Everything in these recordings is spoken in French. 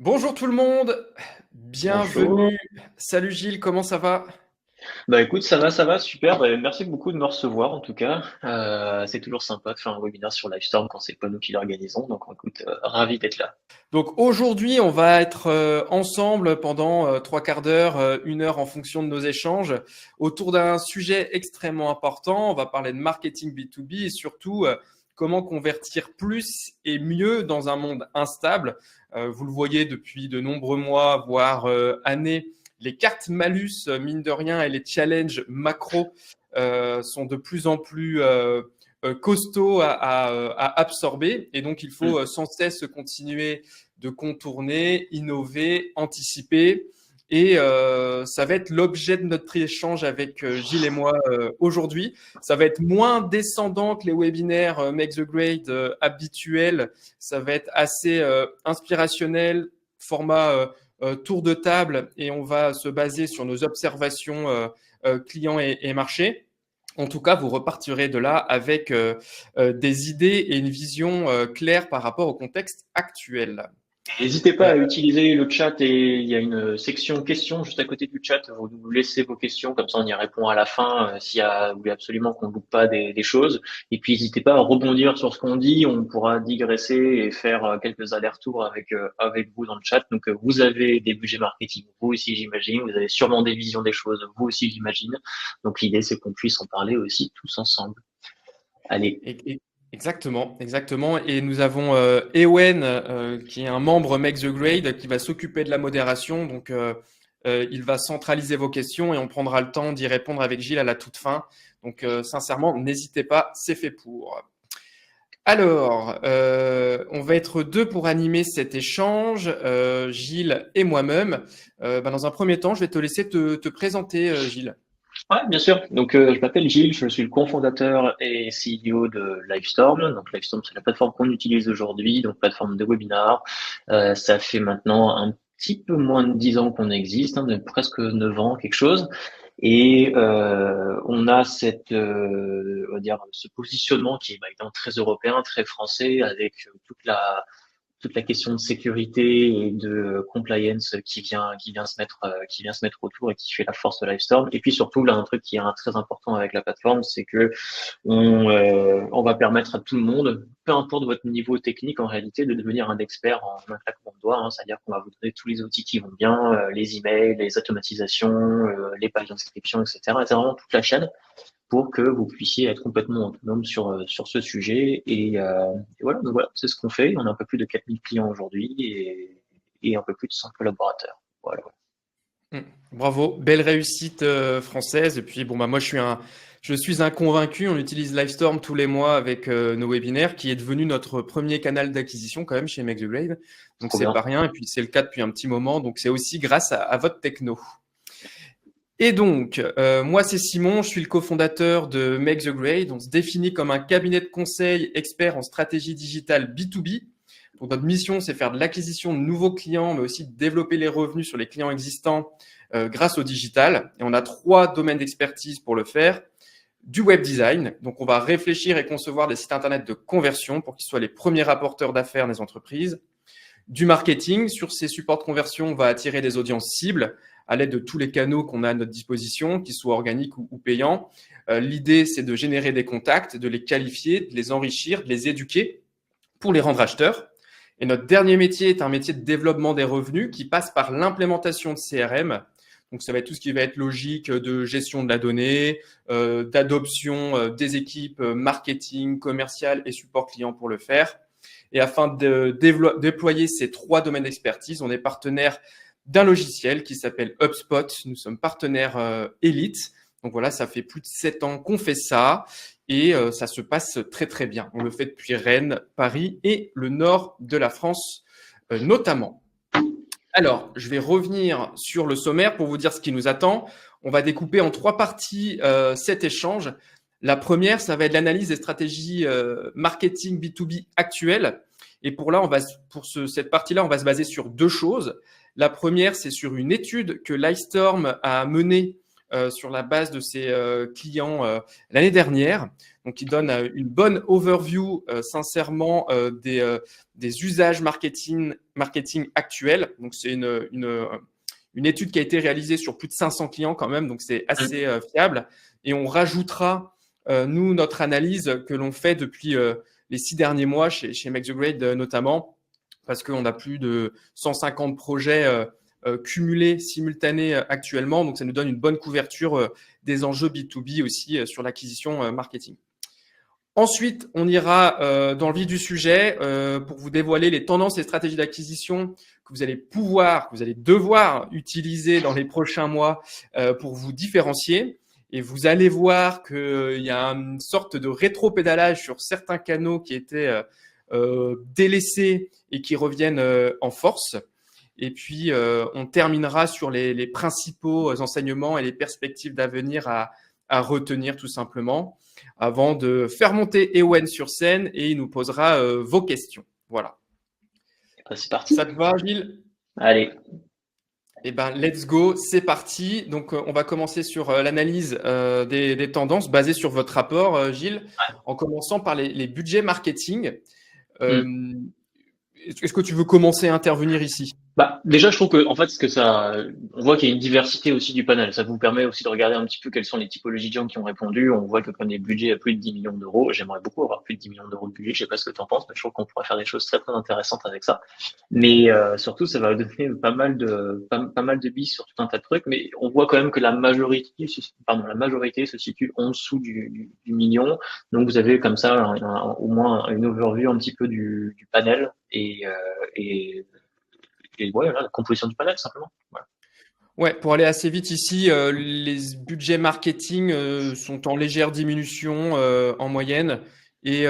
Bonjour tout le monde, Bonjour. bienvenue. Salut Gilles, comment ça va? Bah écoute, ça va, super. Bah, merci beaucoup de me recevoir en tout cas. C'est toujours sympa de faire un webinaire sur Livestorm quand c'est pas nous qui l'organisons. Donc écoute, ravi d'être là. Donc aujourd'hui, on va être ensemble pendant trois quarts d'heure, une heure en fonction de nos échanges, autour d'un sujet extrêmement important. On va parler de marketing B2B et surtout comment convertir plus et mieux dans un monde instable. Vous le voyez depuis de nombreux mois, voire années, les cartes malus, mine de rien, et les challenges macro sont de plus en plus costauds à absorber. Et donc, il Mm. faut sans cesse continuer de contourner, innover, anticiper. Et ça va être l'objet de notre échange avec Gilles et moi aujourd'hui. Ça va être moins descendant que les webinaires Make the Grade habituels. Ça va être assez inspirationnel, format tour de table, et on va se baser sur nos observations clients et marchés. En tout cas, vous repartirez de là avec des idées et une vision claire par rapport au contexte actuel. N'hésitez pas Euh, à utiliser le chat et il y a une section questions juste à côté du chat. Vous nous laissez vos questions, comme ça on y répond à la fin s'il y a, vous voulez absolument qu'on ne loupe pas des choses. Et puis n'hésitez pas à rebondir sur ce qu'on dit. On pourra digresser et faire quelques allers-retours avec vous dans le chat. Donc vous avez des budgets marketing, vous aussi j'imagine. Vous avez sûrement des visions des choses, vous aussi j'imagine. Donc l'idée c'est qu'on puisse en parler aussi tous ensemble. Allez. Exactement, exactement. Et nous avons Ewen, qui est un membre Make the Grade, qui va s'occuper de la modération. Donc, il va centraliser vos questions et on prendra le temps d'y répondre avec Gilles à la toute fin. Donc, sincèrement, n'hésitez pas, c'est fait pour. Alors, on va être deux pour animer cet échange, Gilles et moi-même. Dans un premier temps, je vais te laisser te présenter, Gilles. Ouais, bien sûr. Donc, je m'appelle Gilles, je suis le cofondateur et CEO de Livestorm. Donc, Livestorm, c'est la plateforme qu'on utilise aujourd'hui, donc plateforme de webinar. Ça fait maintenant un petit peu moins de 10 ans qu'on existe, de presque 9 ans, quelque chose. Et on a on va dire, ce positionnement qui est évidemment très européen, très français, avec toute la question de sécurité et de compliance qui vient se mettre autour et qui fait la force de Livestorm. Et puis surtout, là, un truc qui est très important avec la plateforme, c'est que on va permettre à tout le monde, peu importe votre niveau technique en réalité, de devenir un expert en un claquement de doigts. C'est-à-dire qu'on va vous donner tous les outils qui vont bien, les emails, les automatisations, les pages d'inscription, etc. Et c'est vraiment toute la chaîne pour que vous puissiez être complètement autonome sur ce sujet. Et voilà, donc voilà, c'est ce qu'on fait. On a un peu plus de 4000 clients aujourd'hui et un peu plus de 100 collaborateurs. Voilà. Mm. Bravo, belle réussite française. Et puis moi je suis un convaincu. On utilise Livestorm tous les mois avec nos webinaires, qui est devenu notre premier canal d'acquisition quand même chez Make the Grade. Donc Trop c'est pas bien. rien. Et puis c'est le cas depuis un petit moment. Donc c'est aussi grâce à votre techno. Et donc, moi, c'est Simon, je suis le cofondateur de Make the Grade. On se définit comme un cabinet de conseil expert en stratégie digitale B2B. Donc, notre mission, c'est faire de l'acquisition de nouveaux clients, mais aussi de développer les revenus sur les clients existants grâce au digital. Et on a trois domaines d'expertise pour le faire. Du web design, donc on va réfléchir et concevoir des sites internet de conversion pour qu'ils soient les premiers rapporteurs d'affaires des entreprises. Du marketing, sur ces supports de conversion, on va attirer des audiences cibles à l'aide de tous les canaux qu'on a à notre disposition, qu'ils soient organiques ou payants. L'idée, c'est de générer des contacts, de les qualifier, de les enrichir, de les éduquer pour les rendre acheteurs. Et notre dernier métier est un métier de développement des revenus qui passe par l'implémentation de CRM. Donc, ça va être tout ce qui va être logique de gestion de la donnée, d'adoption des équipes marketing, commercial et support client pour le faire. Et afin de déployer ces trois domaines d'expertise, on est partenaire d'un logiciel qui s'appelle HubSpot. Nous sommes partenaires Elite. Donc voilà, ça fait plus de 7 ans qu'on fait ça et ça se passe très très bien. On le fait depuis Rennes, Paris et le nord de la France notamment. Alors, je vais revenir sur le sommaire pour vous dire ce qui nous attend. On va découper en trois parties cet échange. La première, ça va être l'analyse des stratégies marketing B2B actuelles. Et cette partie-là, on va se baser sur deux choses. La première, c'est sur une étude que Livestorm a menée sur la base de ses clients l'année dernière. Donc, il donne une bonne overview, sincèrement, des usages marketing actuels. Donc, c'est une étude qui a été réalisée sur plus de 500 clients quand même, donc c'est assez fiable. Et on rajoutera, nous, notre analyse que l'on fait depuis les 6 derniers mois chez Make the Grade notamment, parce qu'on a plus de 150 projets cumulés, simultanés actuellement. Donc, ça nous donne une bonne couverture des enjeux B2B aussi sur l'acquisition marketing. Ensuite, on ira dans le vif du sujet pour vous dévoiler les tendances et stratégies d'acquisition que vous allez devoir utiliser dans les prochains mois pour vous différencier. Et vous allez voir qu'il y a une sorte de rétro-pédalage sur certains canaux qui étaient délaissés et qui reviennent en force. Et puis, on terminera sur les principaux enseignements et les perspectives d'avenir à retenir tout simplement, avant de faire monter Ewen sur scène et il nous posera vos questions. Voilà. C'est parti. Ça te va, Gilles? Allez. Eh ben, let's go, c'est parti. Donc, on va commencer sur l'analyse des tendances basées sur votre rapport, Gilles, en commençant par les budgets marketing. Est-ce que tu veux commencer à intervenir ici? Déjà, je trouve que, en fait, on voit qu'il y a une diversité aussi du panel. Ça vous permet aussi de regarder un petit peu quelles sont les typologies de gens qui ont répondu. On voit que quand des budgets à plus de 10 millions d'euros, j'aimerais beaucoup avoir plus de 10 millions d'euros de budget. Je sais pas ce que tu en penses, mais je trouve qu'on pourrait faire des choses très, très intéressantes avec ça. Mais, surtout, ça va donner pas mal de billes sur tout un tas de trucs. Mais on voit quand même que la majorité se situe en dessous du million. Donc, vous avez comme ça, au moins une overview un petit peu du panel et ouais, la composition du panel, simplement. Voilà. Ouais, pour aller assez vite ici, les budgets marketing sont en légère diminution en moyenne et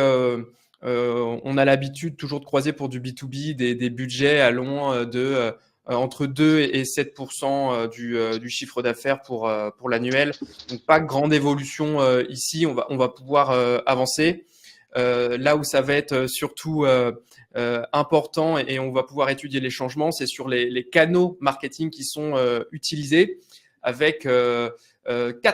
on a l'habitude toujours de croiser pour du B2B des budgets allant de entre 2 et 7% du chiffre d'affaires pour l'annuel. Donc pas grande évolution ici, on va pouvoir avancer. Là où ça va être surtout important et on va pouvoir étudier les changements, c'est sur les canaux marketing qui sont utilisés avec 4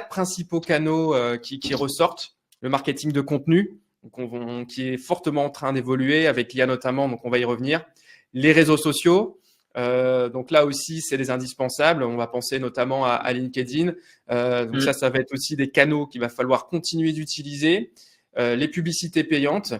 principaux canaux qui ressortent. Le marketing de contenu, donc qui est fortement en train d'évoluer avec l'IA notamment, donc on va y revenir. Les réseaux sociaux, donc là aussi, c'est des indispensables. On va penser notamment à LinkedIn. Donc ça va être aussi des canaux qu'il va falloir continuer d'utiliser. Les publicités payantes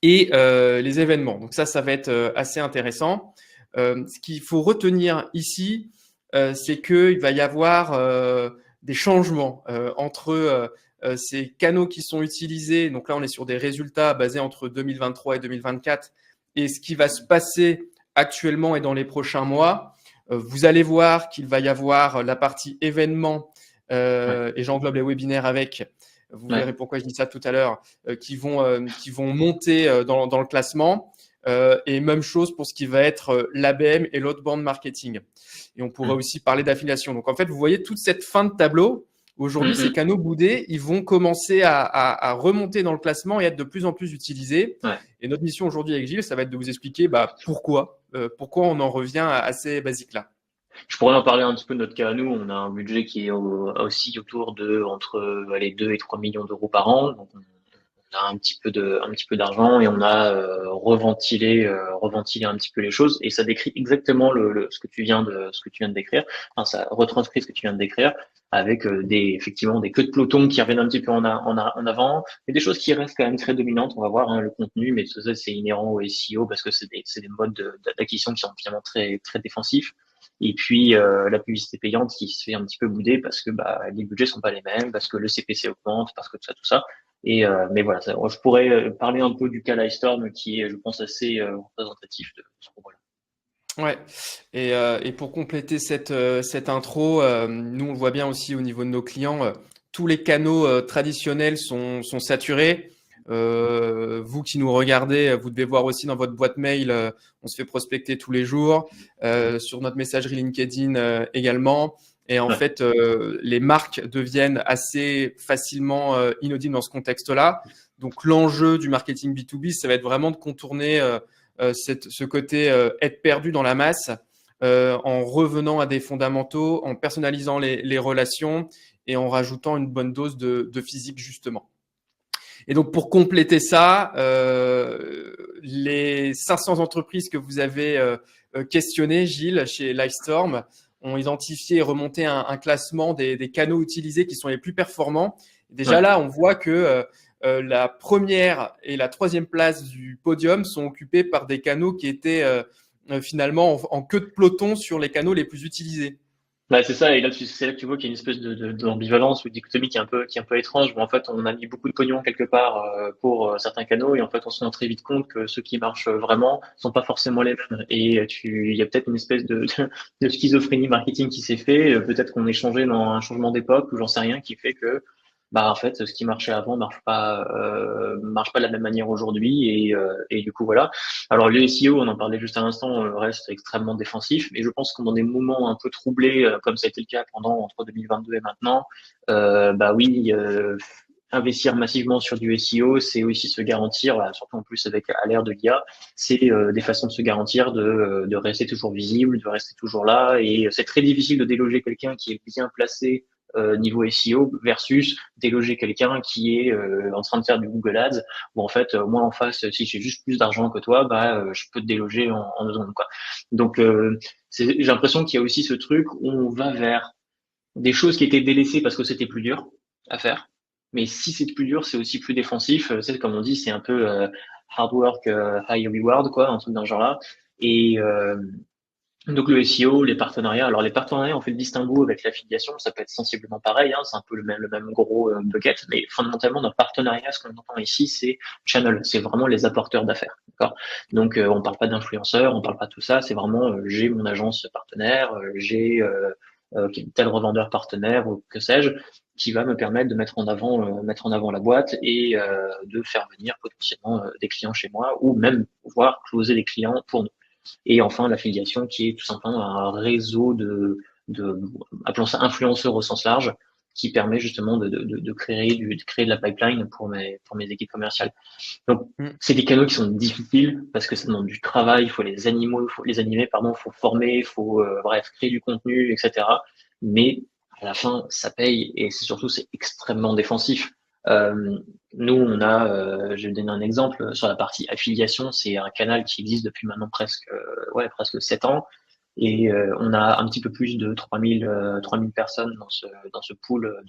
et les événements. Donc ça va être assez intéressant. Ce qu'il faut retenir ici, c'est qu'il va y avoir des changements entre ces canaux qui sont utilisés. Donc là, on est sur des résultats basés entre 2023 et 2024 et ce qui va se passer actuellement et dans les prochains mois. Vous allez voir qu'il va y avoir la partie événements et j'englobe les webinaires avec. Vous verrez pourquoi je dis ça tout à l'heure, qui vont monter dans le classement. Et même chose pour ce qui va être l'ABM et l'outbound marketing. Et on pourrait aussi parler d'affiliation. Donc, en fait, vous voyez toute cette fin de tableau. Aujourd'hui, ces canaux boudés, ils vont commencer à remonter dans le classement et être de plus en plus utilisés. Ouais. Et notre mission aujourd'hui avec Gilles, ça va être de vous expliquer pourquoi on en revient à ces basiques-là. Je pourrais en parler un petit peu de notre cas à nous. On a un budget qui est aussi autour de entre 2 et 3 millions d'euros par an. Donc on a un petit peu d'argent et on a reventilé un petit peu les choses et ça décrit exactement ce que tu viens de décrire. Enfin, ça retranscrit ce que tu viens de décrire avec effectivement des queues de peloton qui reviennent un petit peu en avant, mais des choses qui restent quand même très dominantes. On va voir le contenu, mais ça c'est inhérent au SEO parce que c'est des modes d'acquisition qui sont finalement très très défensifs. Et puis la publicité payante qui se fait un petit peu bouder parce que les budgets sont pas les mêmes, parce que le CPC augmente, parce que tout ça. Et mais voilà, je pourrais parler un peu du cas Livestorm qui est, je pense, assez représentatif de ce propos-là. Ouais. Et pour compléter cette intro, nous on le voit bien aussi au niveau de nos clients, tous les canaux traditionnels sont saturés. Vous qui nous regardez, vous devez voir aussi dans votre boîte mail, on se fait prospecter tous les jours, sur notre messagerie LinkedIn également. Et en fait, les marques deviennent assez facilement inaudibles dans ce contexte-là. Donc, l'enjeu du marketing B2B, ça va être vraiment de contourner ce côté être perdu dans la masse en revenant à des fondamentaux, en personnalisant les relations et en rajoutant une bonne dose de physique justement. Et donc pour compléter ça, les 500 entreprises que vous avez questionnées, Gilles, chez Livestorm, ont identifié et remonté un classement des canaux utilisés qui sont les plus performants. Déjà Ouais. là, on voit que la première et la troisième place du podium sont occupées par des canaux qui étaient finalement en queue de peloton sur les canaux les plus utilisés. Bah, c'est ça, et là, c'est là que tu vois qu'il y a une espèce d'ambivalence ou de dichotomie qui est un peu étrange, où en fait, on a mis beaucoup de pognon quelque part pour certains canaux, et en fait, on se rend très vite compte que ceux qui marchent vraiment sont pas forcément les mêmes. Et il y a peut-être une espèce de schizophrénie marketing qui s'est fait, peut-être qu'on est changé dans un changement d'époque, ou j'en sais rien, qui fait que, bah, en fait, ce qui marchait avant marche pas de la même manière aujourd'hui, et du coup, voilà. Alors le SEO, on en parlait juste à l'instant, reste extrêmement défensif, mais je pense que dans des moments un peu troublés, comme ça a été le cas pendant entre 2022 et maintenant, bah oui, investir massivement sur du SEO, c'est aussi se garantir, voilà, surtout en plus avec à l'ère de l'IA, c'est des façons de se garantir de rester toujours visible, de rester toujours là, et c'est très difficile de déloger quelqu'un qui est bien placé niveau SEO versus déloger quelqu'un qui est en train de faire du Google Ads où en fait moi en face si j'ai juste plus d'argent que toi bah je peux te déloger en 2 secondes quoi. Donc j'ai l'impression qu'il y a aussi ce truc où on va vers des choses qui étaient délaissées parce que c'était plus dur à faire, mais si c'est plus dur c'est aussi plus défensif. C'est comme on dit, c'est un peu hard work high reward quoi, un truc dans ce genre là. Et donc le SEO, les partenariats. Alors les partenariats, on fait le distinguo avec l'affiliation, ça peut être sensiblement pareil, hein, c'est un peu le même gros bucket, mais fondamentalement dans le partenariat, ce qu'on entend ici, c'est channel, c'est vraiment les apporteurs d'affaires, d'accord. Donc on parle pas d'influenceurs, on parle pas de tout ça, c'est vraiment j'ai mon agence partenaire, j'ai tel revendeur partenaire ou que sais-je, qui va me permettre de mettre en avant la boîte et de faire venir potentiellement des clients chez moi ou même pouvoir closer des clients pour nous. Et enfin, l'affiliation qui est tout simplement un réseau de appelons ça influenceurs au sens large, qui permet justement de créer de la pipeline pour mes équipes commerciales. Donc, Mm. c'est des canaux qui sont difficiles parce que ça demande du travail, il faut les animer, pardon, il faut former, il faut, bref, créer du contenu, etc. Mais à la fin, ça paye et c'est extrêmement défensif. Euh, Nous, je vais donner un exemple sur la partie affiliation, c'est un canal qui existe depuis maintenant presque 7 ans. Et on a un petit peu plus de 3000 personnes dans ce pool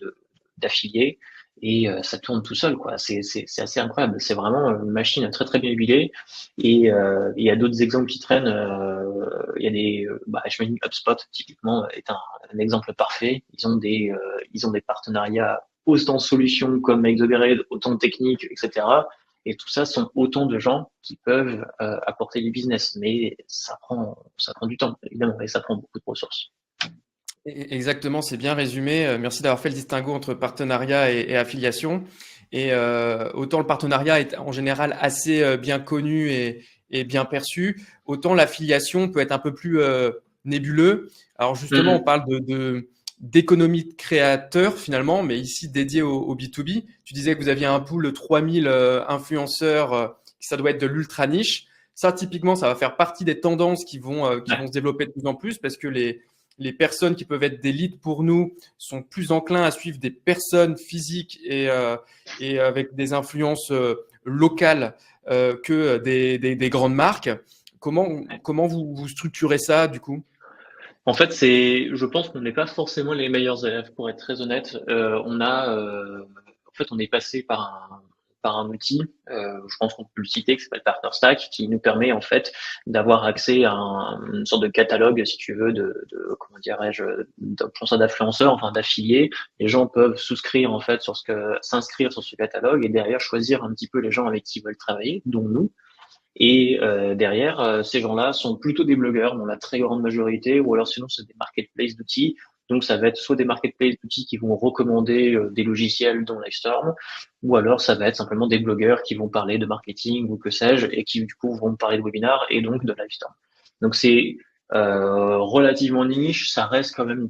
d'affiliés et ça tourne tout seul quoi. C'est assez incroyable. C'est vraiment une machine très très bien huilée et il y a d'autres exemples qui traînent. Il y a je me dis HubSpot typiquement est un exemple parfait. Ils ont des partenariats autant solutions comme Make the Grade, autant techniques, etc. Et tout ça sont autant de gens qui peuvent apporter du business, mais ça prend du temps évidemment et ça prend beaucoup de ressources. Exactement, c'est bien résumé. Merci d'avoir fait le distinguo entre partenariat et affiliation. Et autant le partenariat est en général assez bien connu et bien perçu, autant l'affiliation peut être un peu plus nébuleux. Alors justement, on Mhm. parle d'économie de créateurs finalement, mais ici dédié au B2B. Tu disais que vous aviez un pool de 3000 influenceurs, ça doit être de l'ultra niche. Ça, typiquement, ça va faire partie des tendances qui vont Ouais. se développer de plus en plus parce que les personnes qui peuvent être des leads pour nous sont plus enclins à suivre des personnes physiques et avec des influences locales que des grandes marques. Comment vous structurez ça du coup? En fait, je pense qu'on n'est pas forcément les meilleurs élèves, pour être très honnête. En fait, on est passé par un outil, je pense qu'on peut le citer, qui s'appelle PartnerStack, qui nous permet en fait d'avoir accès à une sorte de catalogue, si tu veux, comment dirais-je, d'influenceurs, enfin d'affiliés. Les gens peuvent s'inscrire sur ce catalogue et derrière choisir un petit peu les gens avec qui ils veulent travailler, dont nous. Et derrière, ces gens-là sont plutôt des blogueurs dans la très grande majorité, ou alors sinon c'est des marketplaces d'outils. Donc ça va être soit des marketplaces d'outils qui vont recommander des logiciels dont Livestorm, ou alors ça va être simplement des blogueurs qui vont parler de marketing ou que sais-je, et qui du coup vont parler de webinars et donc de Livestorm. Donc c'est relativement niche, ça reste quand même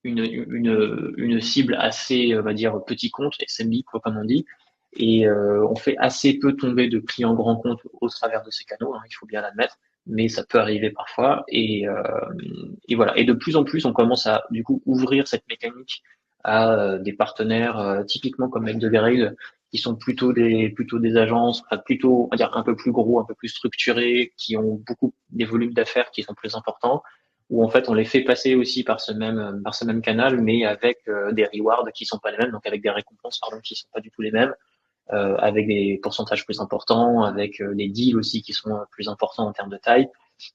une cible assez, on va dire, petit compte, SMB, quoi, comme on dit. Et on fait assez peu tomber de clients grands comptes au travers de ces canaux, hein, il faut bien l'admettre. mais ça peut arriver parfois. Et voilà. Et de plus en plus, on commence à du coup ouvrir cette mécanique à des partenaires typiquement comme Make the Grade, qui sont plutôt des agences, enfin, plutôt on va dire un peu plus gros, un peu plus structurés, qui ont beaucoup des volumes d'affaires qui sont plus importants, où en fait on les fait passer aussi par ce même canal, mais avec des rewards qui sont pas les mêmes, donc avec des récompenses pardon qui sont pas du tout les mêmes, avec des pourcentages plus importants, avec des deals aussi qui sont plus importants en termes de taille.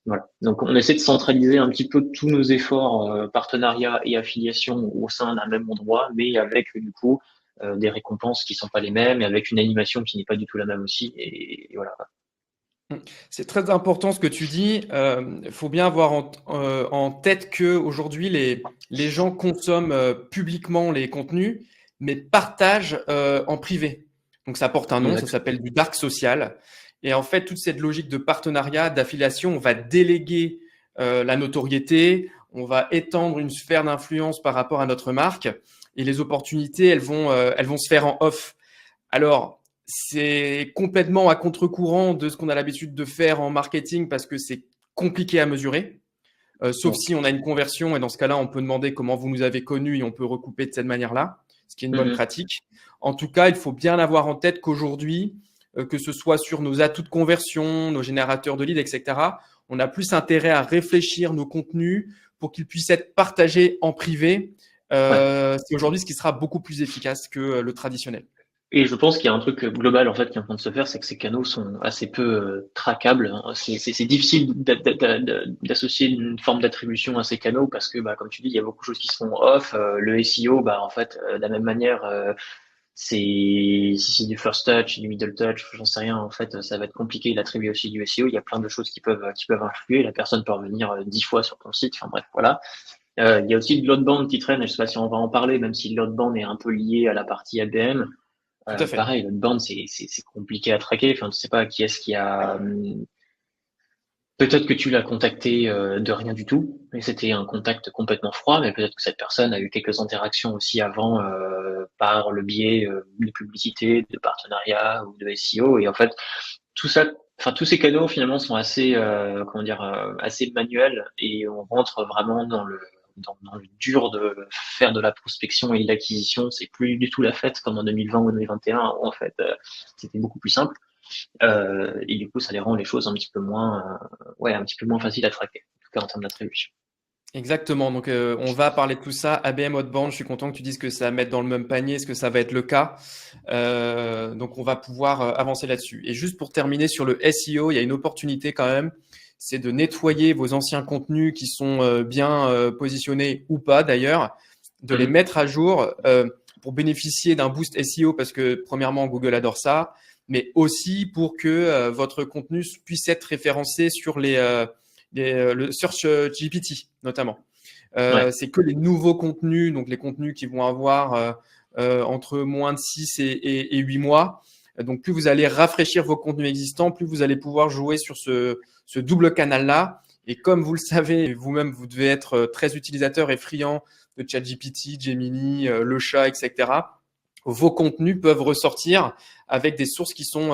Voilà. Donc on essaie de centraliser un petit peu tous nos efforts, partenariat et affiliation au sein d'un même endroit, mais avec du coup des récompenses qui sont pas les mêmes et avec une animation qui n'est pas du tout la même aussi. Et voilà. C'est très important ce que tu dis. Il faut bien avoir en tête que aujourd'hui les gens consomment publiquement les contenus, mais partagent en privé. Donc ça porte un nom, ça Exact. s'appelle du dark social. Et en fait, toute cette logique de partenariat, d'affiliation, on va déléguer la notoriété, on va étendre une sphère d'influence par rapport à notre marque, et les opportunités, elles vont se faire en off. Alors, c'est complètement à contre-courant de ce qu'on a l'habitude de faire en marketing parce que c'est compliqué à mesurer. Sauf Ouais. si on a une conversion et dans ce cas-là, on peut demander comment vous nous avez connus et on peut recouper de cette manière-là, ce qui est une bonne Mhm. pratique. En tout cas, il faut bien avoir en tête qu'aujourd'hui, que ce soit sur nos atouts de conversion, nos générateurs de leads, etc., on a plus intérêt à réfléchir nos contenus pour qu'ils puissent être partagés en privé. Ouais. C'est aujourd'hui ce qui sera beaucoup plus efficace que le traditionnel. Et je pense qu'il y a un truc global en fait qui est en train de se faire, c'est que ces canaux sont assez peu traquables, hein. C'est difficile d'associer une forme d'attribution à ces canaux parce que, bah, comme tu dis, il y a beaucoup de choses qui se font off. Le SEO, bah, en fait, de la même manière, c'est si c'est du first touch, du middle touch, j'en sais rien. En fait, ça va être compliqué d'attribuer aussi du SEO. Il y a plein de choses qui peuvent influer. La personne peut revenir 10 fois sur ton site. Enfin bref, voilà. Il y a aussi de l'outbound qui traîne. Je sais pas si on va en parler, même si l'outbound est un peu lié à la partie ABM. Tout à fait. Pareil, l'outbound, c'est compliqué à traquer. Enfin, tu sais pas qui est-ce qui a. Peut-être que tu l'as contacté de rien du tout, et c'était un contact complètement froid, mais peut-être que cette personne a eu quelques interactions aussi avant par le biais de publicité, de partenariat ou de SEO. Et en fait, tout ça, enfin tous ces canaux finalement sont assez, comment dire, assez manuels et on rentre vraiment dans le dur de faire de la prospection et de l'acquisition. C'est plus du tout la fête comme en 2020 ou 2021 où en fait c'était beaucoup plus simple. Et du coup, ça les rend les choses un petit peu moins, ouais, un petit peu moins faciles à traquer, en tout cas en termes d'attribution. Exactement. Donc, on va parler de tout ça. ABM Outbound, je suis content que tu dises que ça va mettre dans le même panier. Est-ce que ça va être le cas? Donc, on va pouvoir avancer là-dessus. Et juste pour terminer sur le SEO, il y a une opportunité quand même. C'est de nettoyer vos anciens contenus qui sont bien positionnés ou pas d'ailleurs, de les Mhm. mettre à jour pour bénéficier d'un boost SEO parce que premièrement, Google adore ça, mais aussi pour que votre contenu puisse être référencé sur le Search GPT notamment. Ouais, C'est que les nouveaux contenus, donc les contenus qui vont avoir entre moins de 6 et 8 mois. Donc plus vous allez rafraîchir vos contenus existants, plus vous allez pouvoir jouer sur ce double canal-là. Et comme vous le savez, vous-même, vous devez être très utilisateur et friand de ChatGPT, Gemini, le chat, etc. Vos contenus peuvent ressortir avec des sources qui sont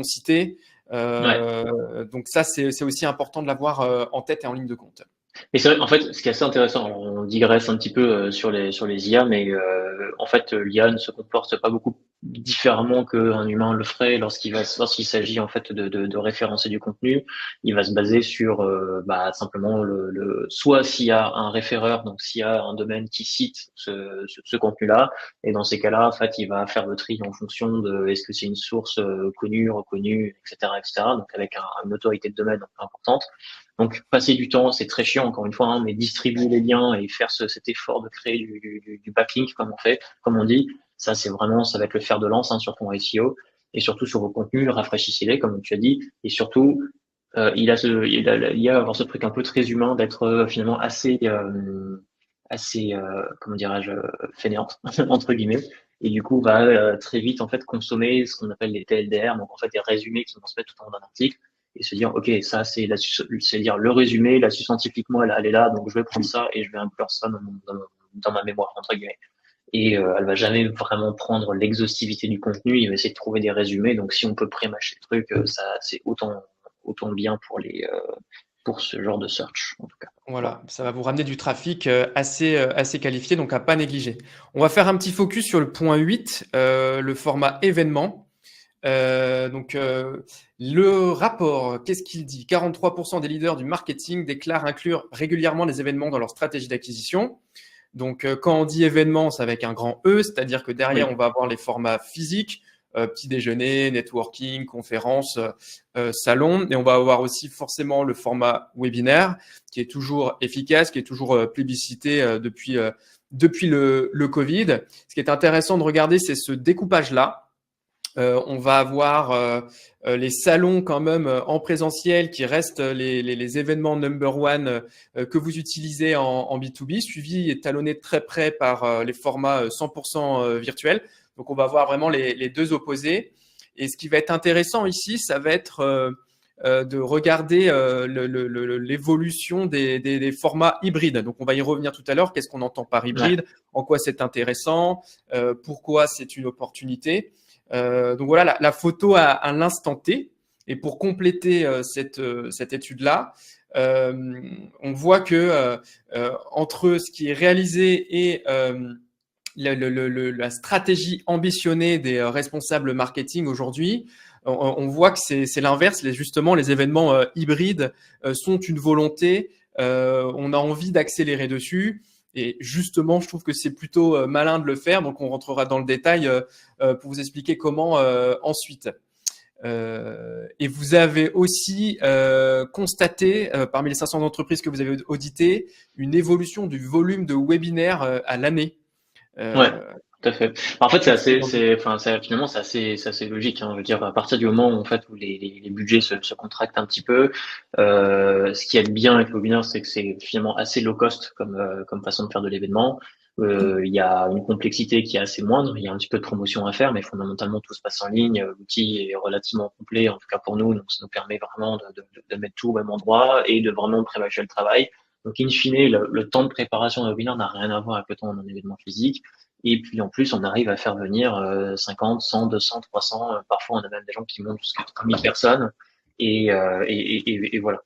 citées. ouais. Donc ça, c'est aussi important de l'avoir en tête et en ligne de compte. Et c'est vrai, en fait, ce qui est assez intéressant, alors on digresse un petit peu sur les IA, mais en fait, l'IA ne se comporte pas beaucoup différemment qu'un humain le ferait lorsqu'il s'agit en fait de référencer du contenu. Il va se baser sur bah, simplement soit s'il y a un référeur, donc s'il y a un domaine qui cite ce contenu-là, et dans ces cas-là, en fait, il va faire le tri en fonction de est-ce que c'est une source connue, reconnue, etc., etc. Donc avec une autorité de domaine importante. Donc, passer du temps, c'est très chiant, encore une fois, hein, mais distribuer les liens et faire cet effort de créer du backlink, comme on fait, comme on dit, ça, c'est vraiment, ça va être le fer de lance, hein, sur ton SEO et surtout sur vos contenus, rafraîchissez-les, comme tu as dit, et surtout, il a avoir ce truc un peu très humain d'être finalement assez, comment dirais-je, fainéante, entre guillemets, et du coup, va très vite, en fait, consommer ce qu'on appelle les TLDR, donc en fait, des résumés qui vont se mettre tout en haut d'un article, et se dire, OK, ça, c'est dire le résumé, la scientifiquement, elle est là, donc je vais prendre ça et je vais inclure ça dans ma mémoire, entre guillemets. Et elle va jamais vraiment prendre l'exhaustivité du contenu, il va essayer de trouver des résumés, donc si on peut pré-mâcher le truc, ça, c'est autant bien pour ce genre de search, en tout cas. Voilà, ça va vous ramener du trafic assez qualifié, donc à pas négliger. On va faire un petit focus sur le point 8, le format événement. Le rapport, qu'est-ce qu'il dit? 43% des leaders du marketing déclarent inclure régulièrement les événements dans leur stratégie d'acquisition. Donc, quand on dit événement, c'est avec un grand E, c'est-à-dire que derrière, Oui. on va avoir les formats physiques, petit déjeuner, networking, conférence, salon, et on va avoir aussi forcément le format webinaire, qui est toujours efficace, qui est toujours plébiscité depuis le Covid. Ce qui est intéressant de regarder, c'est ce découpage-là. On va avoir les salons quand même en présentiel qui restent les événements number one que vous utilisez en B2B, suivi et talonné de très près par les formats 100% virtuels. Donc, on va voir vraiment les deux opposés. Et ce qui va être intéressant ici, ça va être de regarder l'évolution des formats hybrides. Donc, on va y revenir tout à l'heure. Qu'est-ce qu'on entend par hybride? En quoi c'est intéressant? Pourquoi c'est une opportunité? Donc voilà la photo à l'instant T. Et pour compléter cette étude-là, on voit que entre ce qui est réalisé et la stratégie ambitionnée des responsables marketing aujourd'hui, on voit que c'est l'inverse. Justement, les événements hybrides sont une volonté. On a envie d'accélérer dessus. Et justement, je trouve que c'est plutôt malin de le faire. Donc, on rentrera dans le détail pour vous expliquer comment ensuite. Et vous avez aussi constaté, parmi les 500 entreprises que vous avez auditées, une évolution du volume de webinaires à l'année. Ouais, tout à fait. En fait, finalement, c'est assez logique, hein. Je veux dire, à partir du moment où, en fait, où les budgets se contractent un petit peu, ce qui est bien avec le webinaire, c'est que c'est finalement assez low cost comme façon de faire de l'événement. Il y a une complexité qui est assez moindre. Il y a un petit peu de promotion à faire, mais fondamentalement, tout se passe en ligne. L'outil est relativement complet, en tout cas pour nous. Donc, ça nous permet vraiment de mettre tout au même endroit et de vraiment prémâcher le travail. Donc, in fine, le temps de préparation d'un webinaire n'a rien à voir avec le temps d'un événement physique. Et puis, en plus, on arrive à faire venir 50, 100, 200, 300. Parfois, on a même des gens qui montent jusqu'à 3000 personnes. Et voilà.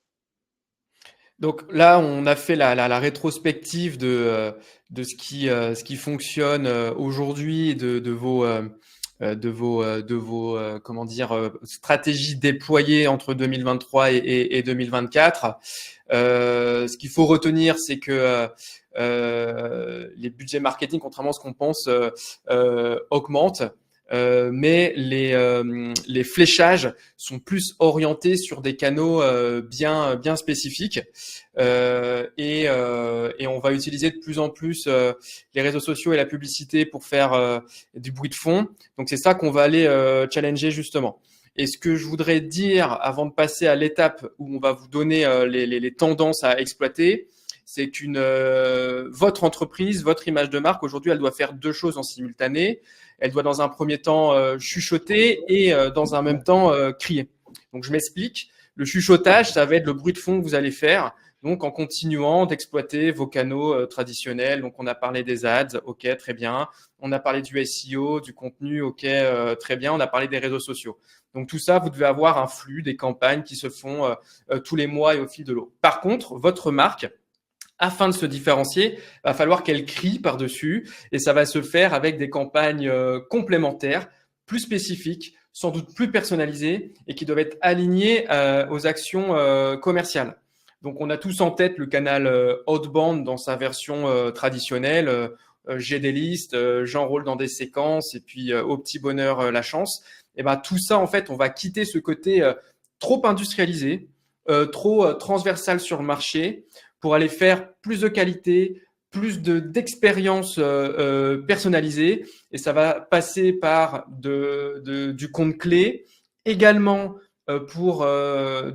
Donc là, on a fait la rétrospective de ce qui fonctionne aujourd'hui, de vos comment dire, stratégies déployées entre 2023 et 2024. Ce qu'il faut retenir, c'est que les budgets marketing, contrairement à ce qu'on pense, augmentent. Mais les fléchages sont plus orientés sur des canaux bien spécifiques et on va utiliser de plus en plus les réseaux sociaux et la publicité pour faire du bruit de fond. Donc c'est ça qu'on va aller challenger justement. Et ce que je voudrais dire avant de passer à l'étape où on va vous donner les tendances à exploiter, c'est votre entreprise, votre image de marque, aujourd'hui, elle doit faire deux choses en simultané. Elle doit dans un premier temps chuchoter et dans un même temps crier. Donc, je m'explique. Le chuchotage, ça va être le bruit de fond que vous allez faire. Donc, en continuant d'exploiter vos canaux traditionnels. Donc, on a parlé des ads, ok, très bien. On a parlé du SEO, du contenu, ok, très bien. On a parlé des réseaux sociaux. Donc, tout ça, vous devez avoir un flux, des campagnes qui se font tous les mois et au fil de l'eau. Par contre, votre marque, afin de se différencier, va falloir qu'elle crie par-dessus et ça va se faire avec des campagnes complémentaires, plus spécifiques, sans doute plus personnalisées et qui doivent être alignées aux actions commerciales. Donc, on a tous en tête le canal outbound dans sa version traditionnelle. J'ai des listes, j'enrôle dans des séquences et puis au petit bonheur la chance. Et ben tout ça, en fait, on va quitter ce côté trop industrialisé, trop transversal sur le marché pour aller faire plus de qualité, plus d'expérience personnalisée. Et ça va passer par du compte clé, également pour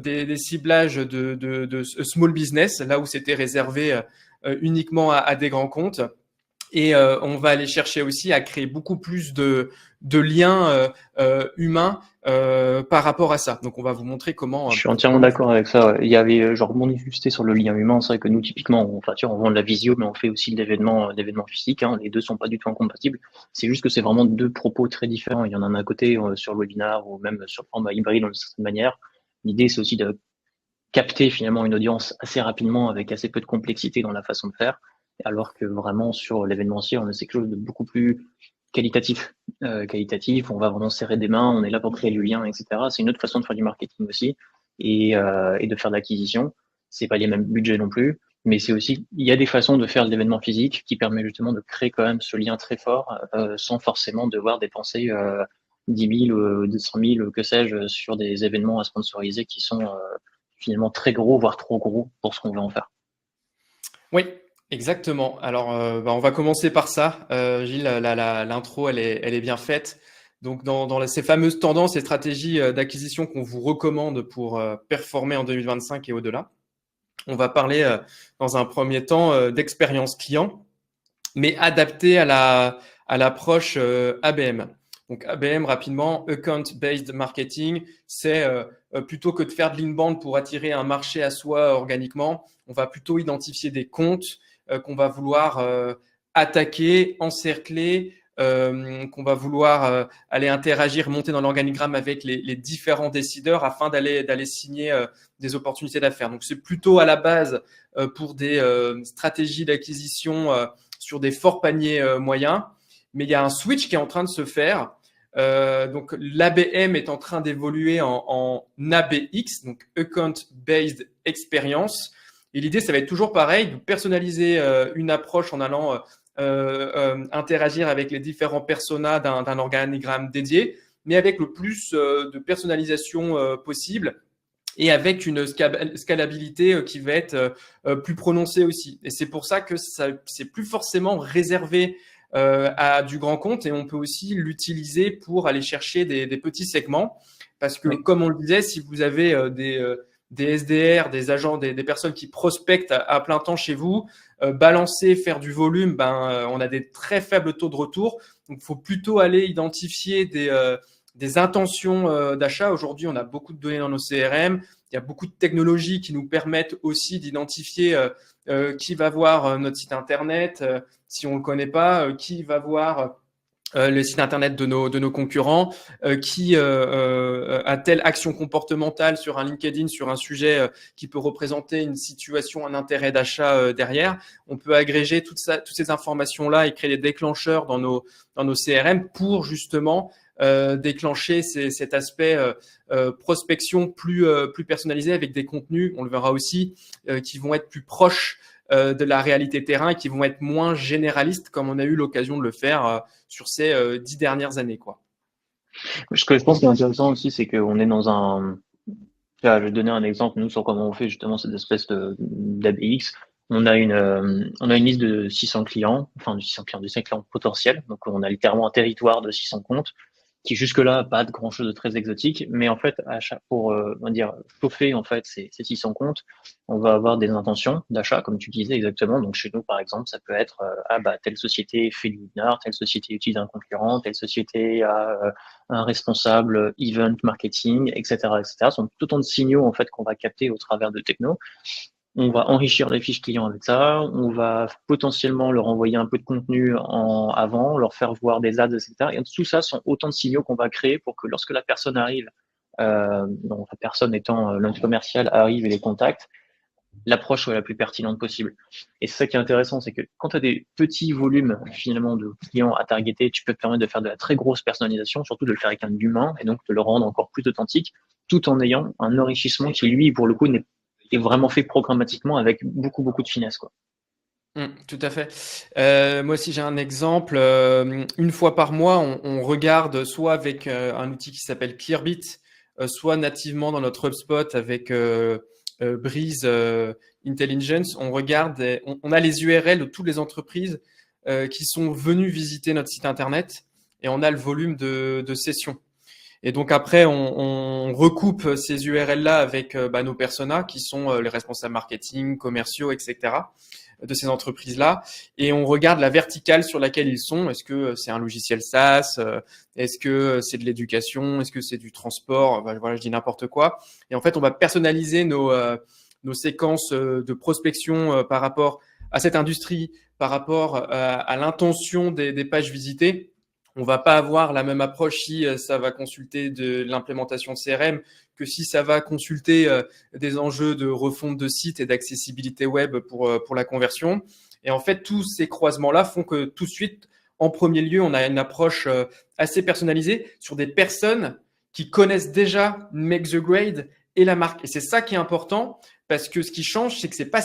des ciblages de small business, là où c'était réservé uniquement à des grands comptes. Et on va aller chercher aussi à créer beaucoup plus de liens humains par rapport à ça. Donc, on va vous montrer comment. Je suis entièrement d'accord avec ça. Ouais. Il y avait, je rebondis juste sur le lien humain. C'est vrai que nous, typiquement, on vend de la visio, mais on fait aussi de l'événement physique, hein. Les deux sont pas du tout incompatibles. C'est juste que c'est vraiment deux propos très différents. Il y en a un côté sur le webinar ou même sur le format hybride d'une certaine manière. L'idée, c'est aussi de capter finalement une audience assez rapidement avec assez peu de complexité dans la façon de faire, alors que vraiment sur l'événementiel, on a quelque chose de beaucoup plus qualitatif. Qualitatif, on va vraiment serrer des mains, on est là pour créer du lien, etc. C'est une autre façon de faire du marketing aussi et de faire de l'acquisition. C'est pas les mêmes budgets non plus, mais c'est aussi, il y a des façons de faire de l'événement physique qui permet justement de créer quand même ce lien très fort sans forcément devoir dépenser 10 000 ou 200 000, que sais-je, sur des événements à sponsoriser qui sont finalement très gros, voire trop gros pour ce qu'on veut en faire. Oui, exactement. Alors, on va commencer par ça. Gilles, l'intro, elle est bien faite. Donc, dans ces fameuses tendances et stratégies d'acquisition qu'on vous recommande pour performer en 2025 et au-delà, on va parler dans un premier temps d'expérience client, mais adaptée à l'approche ABM. Donc ABM, rapidement, Account Based Marketing, c'est plutôt que de faire de l'inbound pour attirer un marché à soi organiquement, on va plutôt identifier des comptes qu'on va vouloir attaquer, encercler, qu'on va vouloir aller interagir, monter dans l'organigramme avec les différents décideurs afin d'aller signer des opportunités d'affaires. Donc c'est plutôt à la base pour des stratégies d'acquisition sur des forts paniers moyens, mais il y a un switch qui est en train de se faire. Donc l'ABM est en train d'évoluer en ABX, donc Account Based Experience. Et l'idée, ça va être toujours pareil, de personnaliser une approche en allant interagir avec les différents personas d'un organigramme dédié, mais avec le plus de personnalisation possible et avec une scalabilité qui va être plus prononcée aussi. Et c'est pour ça que c'est plus forcément réservé à du grand compte et on peut aussi l'utiliser pour aller chercher des petits segments. Parce que, comme on le disait, si vous avez des SDR, des agents, des personnes qui prospectent à plein temps chez vous, balancer, faire du volume, on a des très faibles taux de retour. Donc, il faut plutôt aller identifier des intentions d'achat. Aujourd'hui, on a beaucoup de données dans nos CRM. Il y a beaucoup de technologies qui nous permettent aussi d'identifier qui va voir notre site internet, si on ne le connaît pas, qui va voir le site internet de nos concurrents, qui a telle action comportementale sur un LinkedIn, sur un sujet qui peut représenter une situation, un intérêt d'achat derrière. On peut agréger toutes ces informations-là et créer des déclencheurs dans nos CRM pour justement déclencher cet aspect prospection plus personnalisé avec des contenus, on le verra aussi, qui vont être plus proches de la réalité terrain et qui vont être moins généralistes comme on a eu l'occasion de le faire sur ces 10 dernières années, quoi. Ce que je pense qui est intéressant aussi, c'est qu'on est dans un. Là, je vais donner un exemple, nous, sur comment on fait justement cette espèce d'ABX. On a une liste de 600 clients, enfin de 600 clients, de 5 clients potentiels. Donc, on a littéralement un territoire de 600 comptes qui jusque-là pas de grand-chose de très exotique, mais en fait pour on va dire chauffer en fait ces 600 comptes, on va avoir des intentions d'achat comme tu disais exactement. Donc chez nous par exemple, ça peut être telle société fait du webinar, telle société utilise un concurrent, telle société a un responsable event marketing, etc., etc. Ce sont tout autant de signaux en fait qu'on va capter au travers de techno. On va enrichir les fiches clients avec ça. On va potentiellement leur envoyer un peu de contenu avant, leur faire voir des ads, etc. Et tout ça sont autant de signaux qu'on va créer pour que lorsque la personne arrive, donc la personne étant notre commercial arrive et les contacte, l'approche soit la plus pertinente possible. Et c'est ça qui est intéressant, c'est que quand tu as des petits volumes finalement de clients à targeter, tu peux te permettre de faire de la très grosse personnalisation, surtout de le faire avec un humain et donc de le rendre encore plus authentique, tout en ayant un enrichissement qui lui, pour le coup, est vraiment fait programmatiquement avec beaucoup, beaucoup de finesse, quoi. Tout à fait. Moi aussi, j'ai un exemple. Une fois par mois, on regarde soit avec un outil qui s'appelle Clearbit, soit nativement dans notre HubSpot avec Breeze Intelligence. On regarde, on a les URL de toutes les entreprises qui sont venues visiter notre site internet et on a le volume de sessions. Et donc après, on recoupe ces URL-là avec nos personas qui sont les responsables marketing, commerciaux, etc. de ces entreprises-là. Et on regarde la verticale sur laquelle ils sont. Est-ce que c'est un logiciel SaaS? Est-ce que c'est de l'éducation? Est-ce que c'est du transport? Voilà, je dis n'importe quoi. Et en fait, on va personnaliser nos séquences de prospection par rapport à cette industrie, par rapport à l'intention des pages visitées. On va pas avoir la même approche si ça va consulter de l'implémentation CRM que si ça va consulter des enjeux de refonte de site et d'accessibilité web pour la conversion. Et en fait, tous ces croisements-là font que tout de suite, en premier lieu, on a une approche assez personnalisée sur des personnes qui connaissent déjà Make the Grade et la marque. Et c'est ça qui est important, parce que ce qui change, c'est que c'est pas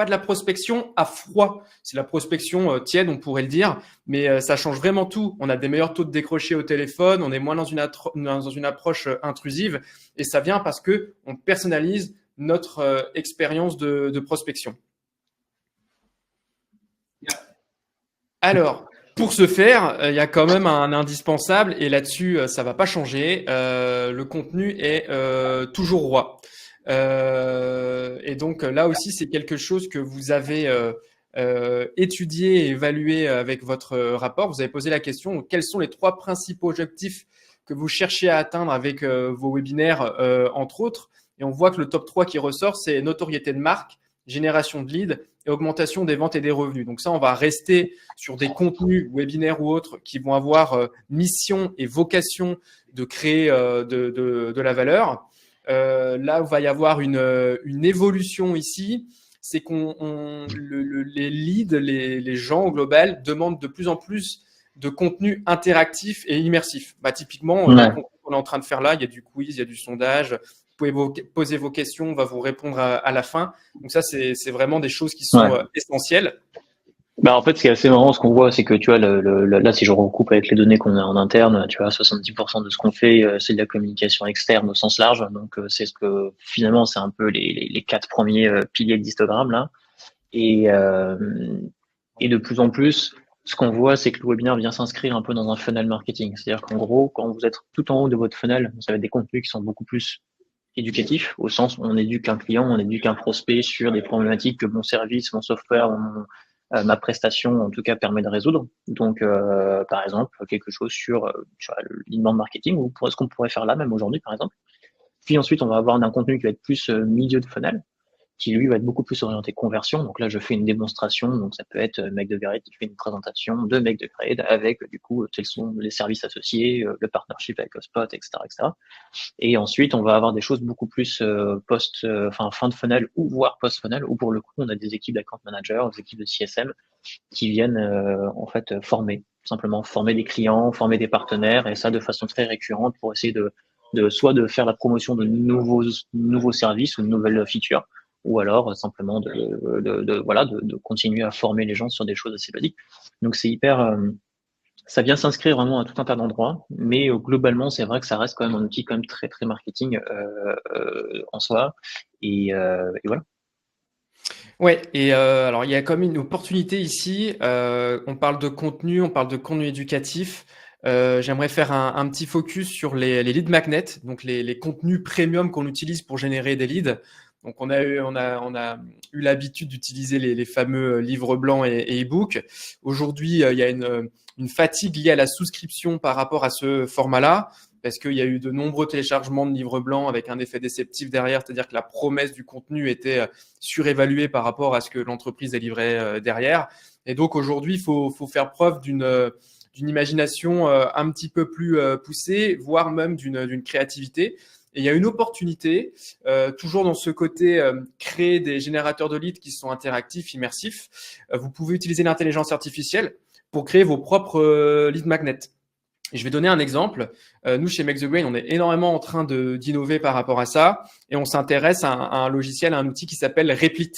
de la prospection à froid, c'est la prospection tiède, on pourrait le dire, mais ça change vraiment tout. On a des meilleurs taux de décroché au téléphone, on est moins dans une approche intrusive, et ça vient parce que on personnalise notre expérience de prospection. Alors, pour ce faire, il y a quand même un indispensable, et là-dessus, ça va pas changer. Le contenu est toujours roi. Et donc là aussi, c'est quelque chose que vous avez étudié et évalué avec votre rapport. Vous avez posé la question, quels sont les 3 principaux objectifs que vous cherchez à atteindre avec vos webinaires, entre autres. Et on voit que le top 3 qui ressort, c'est notoriété de marque, génération de leads et augmentation des ventes et des revenus. Donc ça, on va rester sur des contenus webinaires ou autres qui vont avoir mission et vocation de créer de la valeur. Là, il va y avoir une évolution ici, c'est les leads, les gens au global demandent de plus en plus de contenu interactif et immersif. Typiquement, le contenu qu'on est en train de faire là, il y a du quiz, il y a du sondage. Vous pouvez poser vos questions, on va vous répondre à la fin. Donc ça, c'est vraiment des choses qui sont essentielles. En fait, ce qui est assez marrant, ce qu'on voit, c'est que tu vois, là, si je recoupe avec les données qu'on a en interne, tu vois, 70% de ce qu'on fait, c'est de la communication externe au sens large. Donc, c'est ce que finalement, c'est un peu les 4 premiers piliers de l'histogramme là. Et de plus en plus, ce qu'on voit, c'est que le webinaire vient s'inscrire un peu dans un funnel marketing. C'est-à-dire qu'en gros, quand vous êtes tout en haut de votre funnel, vous avez des contenus qui sont beaucoup plus éducatifs, au sens où on éduque un client, on éduque un prospect sur des problématiques que mon service, mon software, ma prestation en tout cas permet de résoudre. Donc par exemple quelque chose sur l'inbound marketing, ou ce qu'on pourrait faire là même aujourd'hui par exemple. Puis ensuite on va avoir un contenu qui va être plus milieu de funnel, qui lui va être beaucoup plus orienté conversion. Donc là, je fais une démonstration. Donc ça peut être Make the Grade qui fait une présentation de Make the Grade avec du coup quels sont les services associés, le partnership avec HubSpot, etc., etc. Et ensuite, on va avoir des choses beaucoup plus fin de funnel ou voire post funnel, où pour le coup, on a des équipes d'account managers, des équipes de CSM qui viennent en fait simplement former des clients, former des partenaires, et ça de façon très récurrente pour essayer soit de faire la promotion de nouveaux services ou de nouvelles features, ou alors simplement de continuer à former les gens sur des choses assez basiques. Donc c'est hyper, ça vient s'inscrire vraiment à tout un tas d'endroits, mais globalement c'est vrai que ça reste quand même un outil quand même très très marketing en soi, et voilà. Ouais, et alors il y a comme une opportunité ici. On parle de contenu éducatif. J'aimerais faire un petit focus sur les lead magnets, donc les contenus premium qu'on utilise pour générer des leads. Donc on a eu l'habitude d'utiliser les fameux livres blancs et e-books. Aujourd'hui, il y a une fatigue liée à la souscription par rapport à ce format-là, parce qu'il y a eu de nombreux téléchargements de livres blancs avec un effet déceptif derrière, c'est-à-dire que la promesse du contenu était surévaluée par rapport à ce que l'entreprise délivrait derrière. Et donc aujourd'hui, il faut faire preuve d'une imagination un petit peu plus poussée, voire même d'une créativité. Et il y a une opportunité, toujours dans ce côté créer des générateurs de leads qui sont interactifs, immersifs. Vous pouvez utiliser l'intelligence artificielle pour créer vos propres lead magnets. Et je vais donner un exemple. Nous, chez Make the Grade, on est énormément en train d'innover par rapport à ça, et on s'intéresse à un logiciel, à un outil qui s'appelle Replit.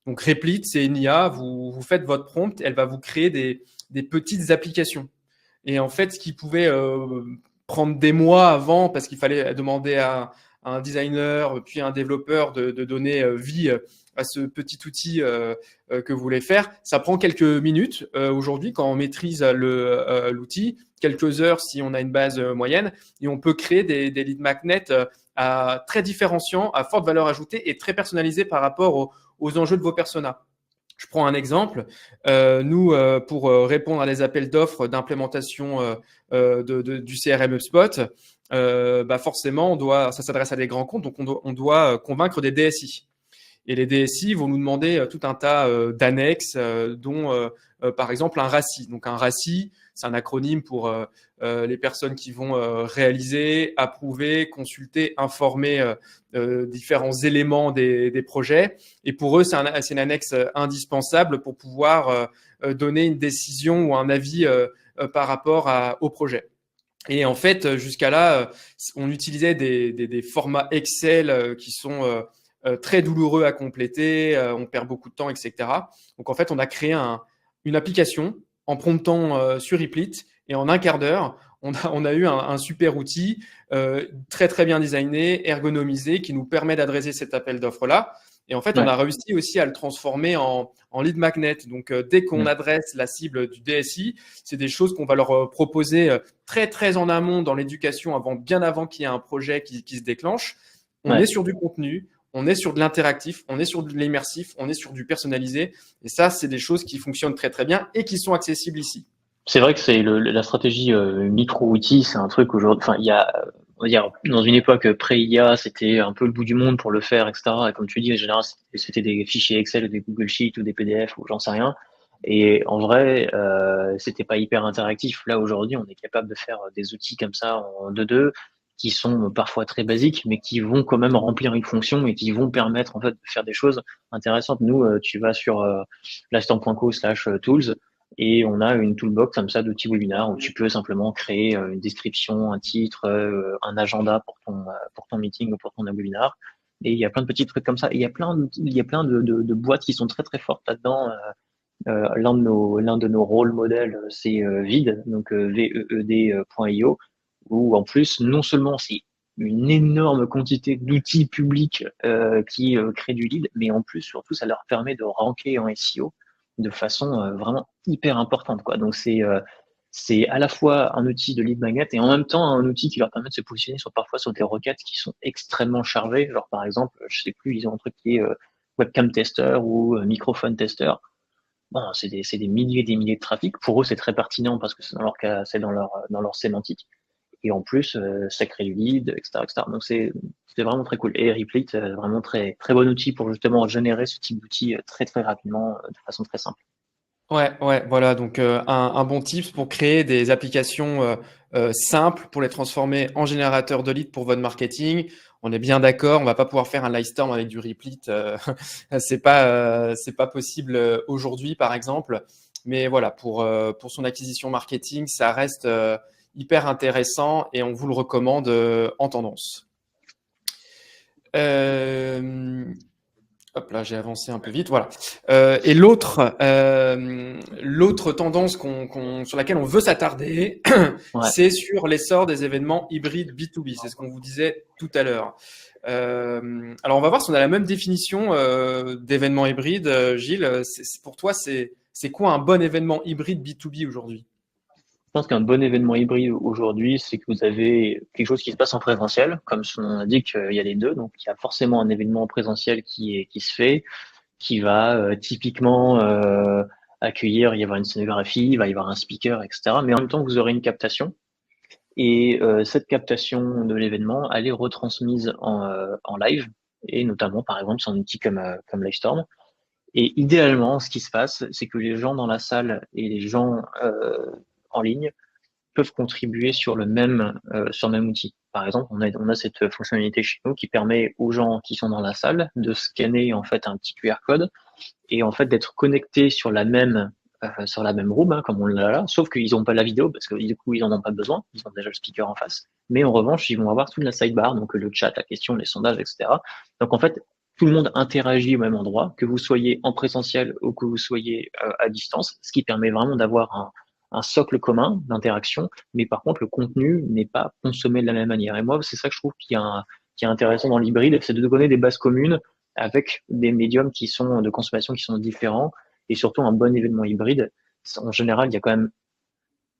Donc Replit, c'est une IA. Vous faites votre prompt, elle va vous créer des petites applications. Et en fait, ce qui pouvait prendre des mois avant, parce qu'il fallait demander à un designer, puis à un développeur de donner vie à ce petit outil que vous voulez faire, ça prend quelques minutes aujourd'hui quand on maîtrise l'outil, quelques heures si on a une base moyenne, et on peut créer des lead magnets très différenciants, à forte valeur ajoutée et très personnalisés par rapport aux enjeux de vos personas. Je prends un exemple. Nous, pour répondre à des appels d'offres d'implémentation du CRM HubSpot, forcément, ça s'adresse à des grands comptes, donc on doit convaincre des DSI. Et les DSI vont nous demander tout un tas d'annexes, dont par exemple un RACI. Donc un RACI, c'est un acronyme pour les personnes qui vont réaliser, approuver, consulter, informer différents éléments des projets. Et pour eux, c'est une annexe indispensable pour pouvoir donner une décision ou un avis par rapport au projet. Et en fait, jusqu'à là, on utilisait des formats Excel qui sont très douloureux à compléter, on perd beaucoup de temps, etc. Donc en fait, on a créé une application en promptant sur Replit et en un quart d'heure, on a eu un super outil très très bien designé, ergonomisé, qui nous permet d'adresser cet appel d'offres-là. Et en fait, on Ouais. a réussi aussi à le transformer en lead magnet. Donc dès qu'on Mm. adresse la cible du DSI, c'est des choses qu'on va leur proposer très très en amont dans l'éducation, bien avant qu'il y ait un projet qui se déclenche. On est Ouais. sur du contenu, on est sur de l'interactif, on est sur de l'immersif, on est sur du personnalisé. Et ça, c'est des choses qui fonctionnent très très bien et qui sont accessibles ici. C'est vrai que c'est la stratégie micro-outil, c'est un truc aujourd'hui. Enfin, il y a, on va dire, dans une époque pré-IA, c'était un peu le bout du monde pour le faire, etc. Et comme tu dis, en général, c'était des fichiers Excel, ou des Google Sheets ou des PDF ou j'en sais rien. Et en vrai, c'était pas hyper interactif. Là aujourd'hui, on est capable de faire des outils comme ça en 2-2 qui sont parfois très basiques, mais qui vont quand même remplir une fonction et qui vont permettre en fait de faire des choses intéressantes. Nous, tu vas sur lastan.co/tools et on a une toolbox comme ça d'outils webinaires où tu peux simplement créer une description, un titre, un agenda pour ton meeting ou pour ton webinar. Et il y a plein de petits trucs comme ça. Et il y a plein de boîtes qui sont très très fortes là-dedans. L'un de nos rôles modèles, c'est VEED, donc veed.io, où en plus, non seulement c'est une énorme quantité d'outils publics qui créent du lead, mais en plus, surtout, ça leur permet de ranker en SEO de façon vraiment hyper importante, quoi. Donc c'est à la fois un outil de lead magnet et en même temps un outil qui leur permet de se positionner parfois sur des requêtes qui sont extrêmement chargées. Genre par exemple, je sais plus, ils ont un truc qui est webcam tester ou microphone tester. Bon, c'est des milliers et des milliers de trafic. Pour eux, c'est très pertinent parce que c'est dans leur cas, c'est dans leur sémantique. Et en plus, ça crée du lead, etc., etc. Donc c'est vraiment très cool. Et Replit, vraiment très très bon outil pour justement générer ce type d'outil très très rapidement, de façon très simple. Ouais, ouais, voilà. Donc, un bon tips pour créer des applications simples pour les transformer en générateur de leads pour votre marketing. On est bien d'accord, on va pas pouvoir faire un Livestorm avec du Replit. C'est pas possible aujourd'hui, par exemple. Mais voilà, pour son acquisition marketing, ça reste hyper intéressant et on vous le recommande en tendance. Euh, Hop là, j'ai avancé un peu vite. Voilà. Et l'autre tendance sur laquelle on veut s'attarder, Ouais. c'est sur l'essor des événements hybrides B2B. C'est ce qu'on vous disait tout à l'heure. Alors, on va voir si on a la même définition d'événement hybride. Gilles, pour toi, c'est quoi un bon événement hybride B2B aujourd'hui? Je pense qu'un bon événement hybride aujourd'hui, c'est que vous avez quelque chose qui se passe en présentiel, comme son nom indique, il y a les deux. Donc, il y a forcément un événement présentiel qui se fait, qui va typiquement accueillir, il va y avoir une scénographie, il va y avoir un speaker, etc. Mais en même temps, vous aurez une captation. Et cette captation de l'événement, elle est retransmise en live, et notamment, par exemple, sur un outil comme Livestorm. Et idéalement, ce qui se passe, c'est que les gens dans la salle et les gens en ligne peuvent contribuer sur le même outil. Par exemple, on a cette fonctionnalité chez nous qui permet aux gens qui sont dans la salle de scanner en fait un petit QR code et en fait d'être connectés sur la même room, hein, comme on l'a là, sauf qu'ils n'ont pas la vidéo parce que du coup ils n'en ont pas besoin, ils ont déjà le speaker en face. Mais en revanche, ils vont avoir toute la sidebar, donc le chat, la question, les sondages, etc. Donc en fait, tout le monde interagit au même endroit, que vous soyez en présentiel ou que vous soyez à distance, ce qui permet vraiment d'avoir un socle commun d'interaction, mais par contre le contenu n'est pas consommé de la même manière. Et moi, c'est ça que je trouve qui est intéressant dans l'hybride, c'est de donner des bases communes avec des médiums qui sont de consommation qui sont différents et surtout un bon événement hybride. En général, il y a quand même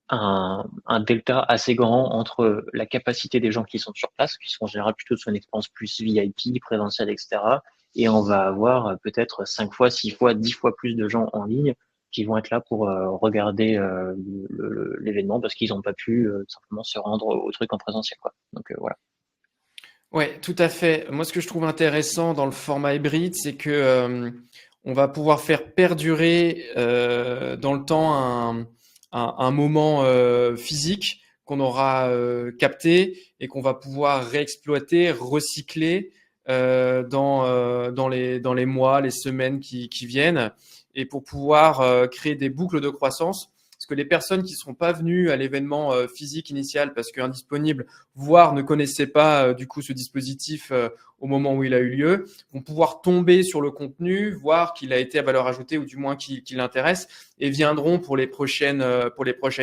un delta assez grand entre la capacité des gens qui sont sur place, qui sont en général plutôt sur une expérience plus VIP, présentielle, etc. Et on va avoir peut-être 5 fois, 6 fois, 10 fois plus de gens en ligne qui vont être là pour regarder l'événement parce qu'ils n'ont pas pu simplement se rendre au truc en présentiel, quoi. Donc voilà. Ouais, tout à fait. Moi, ce que je trouve intéressant dans le format hybride, c'est que on va pouvoir faire perdurer dans le temps un moment physique qu'on aura capté et qu'on va pouvoir réexploiter, recycler dans les mois, les semaines qui viennent, et pour pouvoir créer des boucles de croissance. Parce que les personnes qui ne seront pas venues à l'événement physique initial parce qu'indisponibles, voire ne connaissaient pas du coup ce dispositif au moment où il a eu lieu, vont pouvoir tomber sur le contenu, voir qu'il a été à valeur ajoutée ou du moins qu'il l'intéresse, et viendront pour les prochaines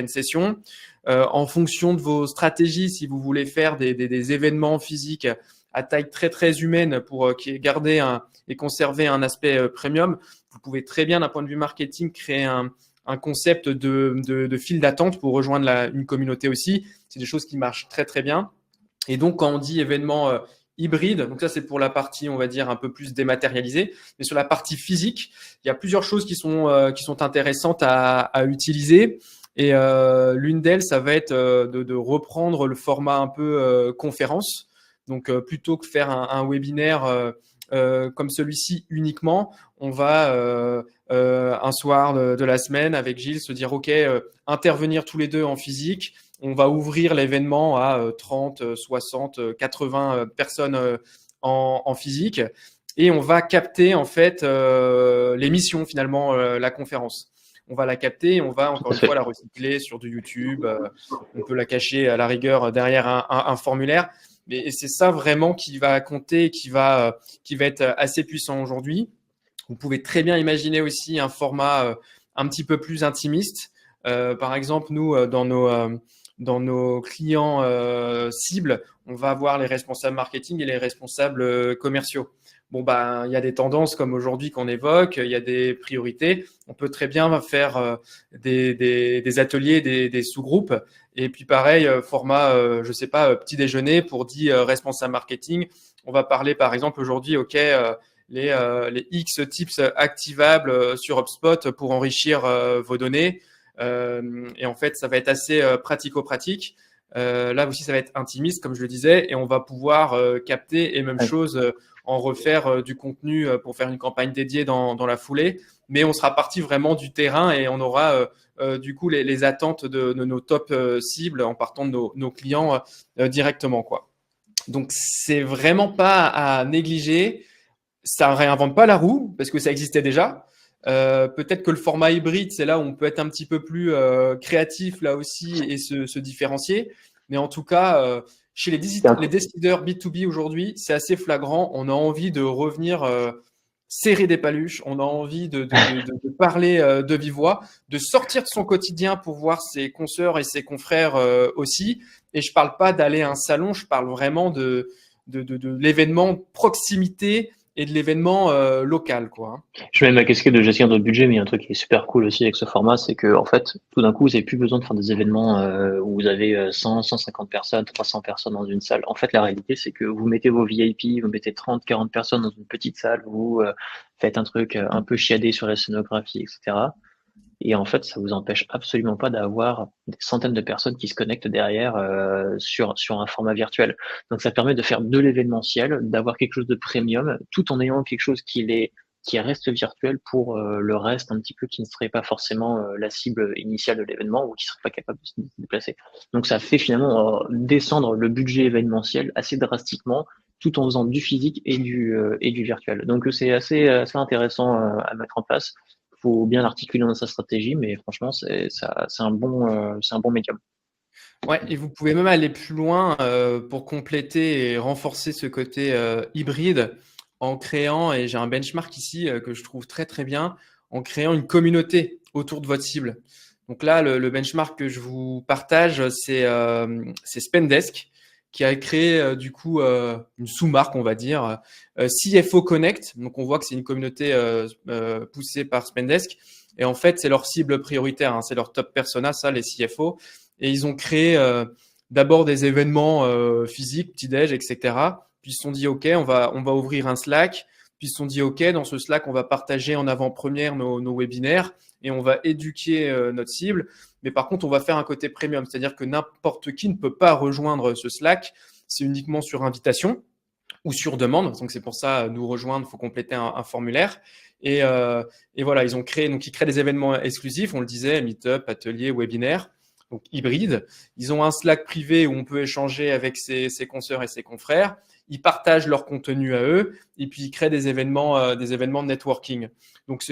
sessions. En fonction de vos stratégies, si vous voulez faire des événements physiques à taille très très humaine pour garder et conserver un aspect premium, vous pouvez très bien d'un point de vue marketing créer un concept de file d'attente pour rejoindre une communauté aussi. C'est des choses qui marchent très très bien. Et donc, quand on dit événement hybride, donc ça c'est pour la partie, on va dire, un peu plus dématérialisée, mais sur la partie physique, il y a plusieurs choses qui sont intéressantes à utiliser. Et l'une d'elles, ça va être de reprendre le format un peu conférence. Donc, plutôt que faire un webinaire comme celui-ci uniquement, on va un soir de la semaine avec Gilles se dire, OK, intervenir tous les deux en physique. On va ouvrir l'événement à 30, 60, 80 personnes en physique, et on va capter en fait l'émission finalement, la conférence. On va la capter, on va Tout encore à une fois fait. la recycler sur du YouTube. On peut la cacher à la rigueur derrière un formulaire. Mais c'est ça vraiment qui va compter et qui va être assez puissant aujourd'hui. Vous pouvez très bien imaginer aussi un format un petit peu plus intimiste. Par exemple, nous, dans nos clients cibles, on va avoir les responsables marketing et les responsables commerciaux. Bon, bah, il y a des tendances comme aujourd'hui qu'on évoque, il y a des priorités. On peut très bien faire des ateliers, des sous-groupes. Et puis pareil, format, je sais pas, petit déjeuner pour 10 responsables marketing. On va parler par exemple aujourd'hui, OK, les X tips activables sur HubSpot pour enrichir vos données. Et en fait, ça va être assez pratico-pratique. Là aussi, ça va être intimiste, comme je le disais, et on va pouvoir capter, et même Ouais. chose, en refaire du contenu pour faire une campagne dédiée dans la foulée. Mais on sera parti vraiment du terrain et on aura du coup les attentes de nos top cibles en partant de nos clients directement, quoi. Donc, c'est vraiment pas à négliger. Ça réinvente pas la roue parce que ça existait déjà. Peut-être que le format hybride, c'est là où on peut être un petit peu plus créatif là aussi et se différencier. Mais en tout cas, chez C'est un- les décideurs B2B aujourd'hui, c'est assez flagrant. On a envie de revenir serrer des paluches. On a envie de parler de vive voix, de sortir de son quotidien pour voir ses consoeurs et ses confrères aussi. Et je parle pas d'aller à un salon, je parle vraiment de l'événement proximité et de l'événement local, quoi, hein. Je mets ma casquette de gestion de budget, mais il y a un truc qui est super cool aussi avec ce format, c'est que en fait, tout d'un coup, vous n'avez plus besoin de faire des événements où vous avez 100, 150 personnes, 300 personnes dans une salle. En fait, la réalité, c'est que vous mettez vos VIP, vous mettez 30, 40 personnes dans une petite salle, vous faites un truc un peu chiadé sur la scénographie, etc. Et en fait, ça vous empêche absolument pas d'avoir des centaines de personnes qui se connectent derrière sur un format virtuel. Donc ça permet de faire de l'événementiel, d'avoir quelque chose de premium, tout en ayant quelque chose qui reste virtuel pour le reste un petit peu qui ne serait pas forcément la cible initiale de l'événement ou qui serait pas capable de se déplacer. Donc ça fait finalement descendre le budget événementiel assez drastiquement tout en faisant du physique et du virtuel. Donc c'est assez intéressant à mettre en place. Faut bien l'articuler dans sa stratégie, mais franchement, c'est un bon médium. Ouais, et vous pouvez même aller plus loin pour compléter et renforcer ce côté hybride en créant, et j'ai un benchmark ici que je trouve très très bien, en créant une communauté autour de votre cible. Donc là, le benchmark que je vous partage, c'est Spendesk, qui a créé du coup une sous-marque, on va dire, CFO Connect. Donc on voit que c'est une communauté poussée par Spendesk. Et en fait, c'est leur cible prioritaire, hein, c'est leur top persona, ça, les CFO. Et ils ont créé d'abord des événements physiques, petit-déj, etc. Puis ils se sont dit, OK, on va ouvrir un Slack. Puis ils se sont dit, OK, dans ce Slack, on va partager en avant-première nos webinaires et on va éduquer notre cible. Mais par contre, on va faire un côté premium, c'est-à-dire que n'importe qui ne peut pas rejoindre ce Slack. C'est uniquement sur invitation. ou sur demande. Donc c'est pour ça, nous rejoindre, il faut compléter un formulaire. Et voilà, ils créent des événements exclusifs, on le disait, meet-up, ateliers, webinaires, donc hybrides. Ils ont un Slack privé où on peut échanger avec ses consoeurs et ses confrères. Ils partagent leur contenu à eux et puis ils créent des événements de networking. Donc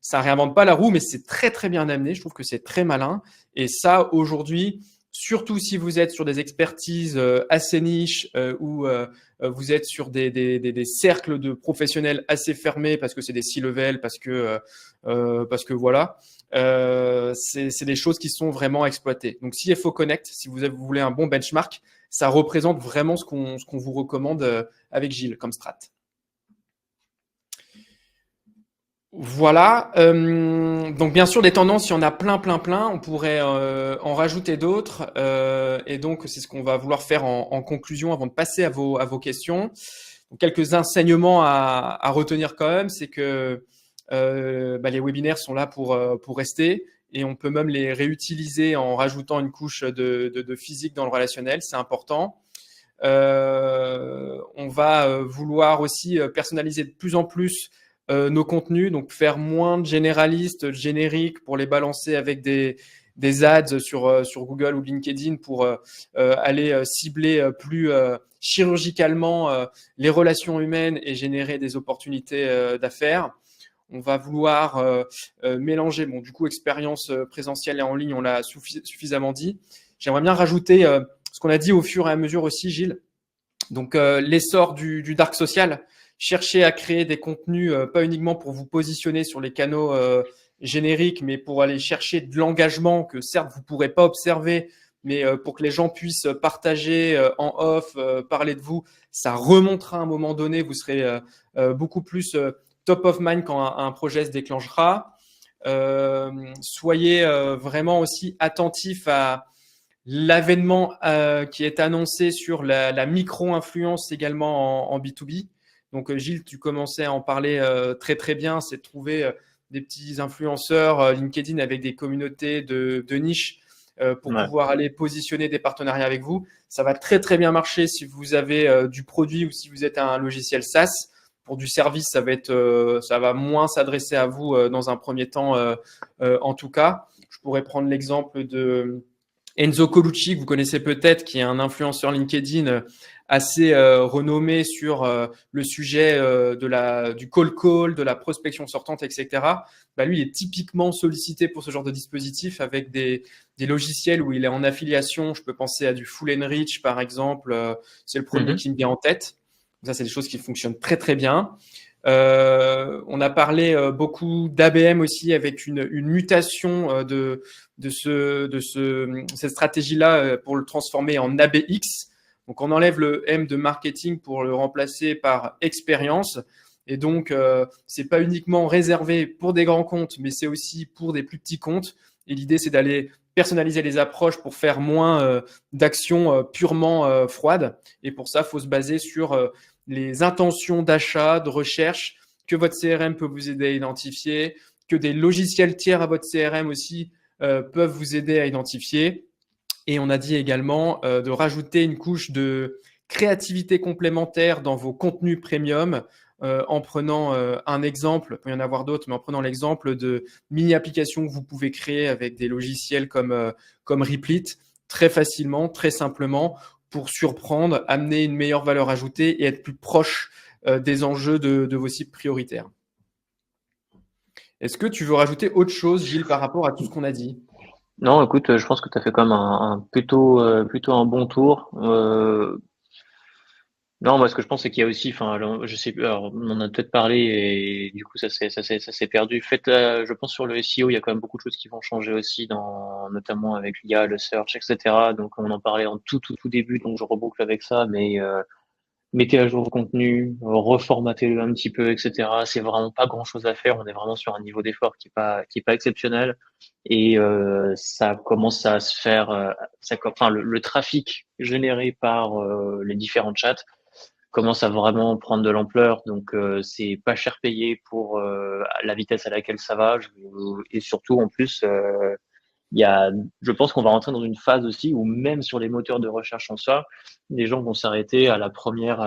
ça réinvente pas la roue, mais c'est très très bien amené. Je trouve que c'est très malin. Et ça, aujourd'hui, surtout si vous êtes sur des expertises assez niches ou vous êtes sur des cercles de professionnels assez fermés parce que c'est des C-level, parce que voilà, c'est des choses qui sont vraiment exploitées. Donc CFO Connect, si vous voulez un bon benchmark, ça représente vraiment ce qu'on vous recommande avec Gilles comme strat. Voilà. Donc bien sûr, des tendances, il y en a plein. On pourrait en rajouter d'autres. Et donc, c'est ce qu'on va vouloir faire en conclusion avant de passer à vos questions. Donc, quelques enseignements à retenir quand même, c'est que les webinaires sont là pour rester. Et on peut même les réutiliser en rajoutant une couche de physique dans le relationnel. C'est important. On va vouloir aussi personnaliser de plus en plus nos contenus, donc faire moins de généralistes, génériques pour les balancer avec des ads sur Google ou LinkedIn pour aller cibler plus chirurgicalement les relations humaines et générer des opportunités d'affaires. On va vouloir mélanger, du coup, expérience présentielle et en ligne, on l'a suffisamment dit. J'aimerais bien rajouter ce qu'on a dit au fur et à mesure aussi, Gilles. Donc, l'essor du dark social, cherchez à créer des contenus pas uniquement pour vous positionner sur les canaux génériques, mais pour aller chercher de l'engagement que certes vous pourrez pas observer, mais pour que les gens puissent partager en off, parler de vous, ça remontera à un moment donné, vous serez beaucoup plus top of mind quand un projet se déclenchera. Soyez vraiment aussi attentifs à l'avènement qui est annoncé sur la micro-influence également en B2B. Donc Gilles, tu commençais à en parler très très bien, c'est de trouver des petits influenceurs LinkedIn avec des communautés de niche pour pouvoir aller positionner des partenariats avec vous. Ça va très très bien marcher si vous avez du produit ou si vous êtes un logiciel SaaS. Pour du service, ça va moins s'adresser à vous dans un premier temps en tout cas. Je pourrais prendre l'exemple de Enzo Colucci, que vous connaissez peut-être, qui est un influenceur LinkedIn assez renommé sur le sujet du call, de la prospection sortante, etc. Lui, il est typiquement sollicité pour ce genre de dispositif avec des logiciels où il est en affiliation. Je peux penser à du Full and Reach, par exemple. C'est le premier qui me vient en tête. Ça, c'est des choses qui fonctionnent très, très bien. On a parlé beaucoup d'ABM aussi avec une mutation de cette stratégie-là pour le transformer en ABX. Donc, on enlève le M de marketing pour le remplacer par expérience. Et donc, c'est pas uniquement réservé pour des grands comptes, mais c'est aussi pour des plus petits comptes. Et l'idée, c'est d'aller personnaliser les approches pour faire moins d'actions purement froides. Et pour ça, il faut se baser sur les intentions d'achat, de recherche que votre CRM peut vous aider à identifier, que des logiciels tiers à votre CRM aussi peuvent vous aider à identifier. Et on a dit également de rajouter une couche de créativité complémentaire dans vos contenus premium en prenant un exemple, il peut y en avoir d'autres, mais en prenant l'exemple de mini-applications que vous pouvez créer avec des logiciels comme Replit, très facilement, très simplement, pour surprendre, amener une meilleure valeur ajoutée et être plus proche des enjeux de vos cibles prioritaires. Est-ce que tu veux rajouter autre chose, Gilles, par rapport à tout ce qu'on a dit? Non, écoute, je pense que tu as fait quand même plutôt un bon tour. Non, moi, ce que je pense, c'est qu'il y a aussi, enfin, alors, je sais plus, alors, on en a peut-être parlé et du coup, ça s'est perdu. Je pense sur le SEO, il y a quand même beaucoup de choses qui vont changer aussi notamment avec l'IA, le search, etc. Donc, on en parlait en tout début, donc je reboucle avec ça, mais, mettez à jour vos contenus, reformatez-le un petit peu, etc. C'est vraiment pas grand-chose à faire. On est vraiment sur un niveau d'effort qui est pas exceptionnel. Et ça commence à se faire, enfin le trafic généré par les différents chats commence à vraiment prendre de l'ampleur. Donc c'est pas cher payé pour la vitesse à laquelle ça va. Et surtout en plus, je pense qu'on va rentrer dans une phase aussi où même sur les moteurs de recherche en soi, les gens vont s'arrêter à la première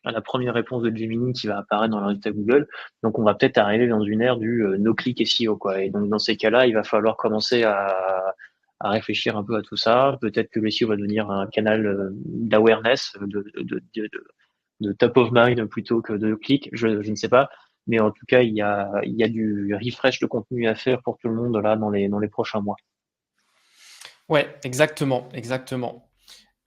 réponse de Gemini qui va apparaître dans le résultat Google. Donc, on va peut-être arriver dans une ère du no-click SEO, quoi. Et donc, dans ces cas-là, il va falloir commencer à réfléchir un peu à tout ça. Peut-être que le SEO va devenir un canal d'awareness, de top of mind plutôt que de click. Je ne sais pas. Mais en tout cas, il y a du refresh de contenu à faire pour tout le monde là dans les prochains mois. Ouais, exactement, exactement.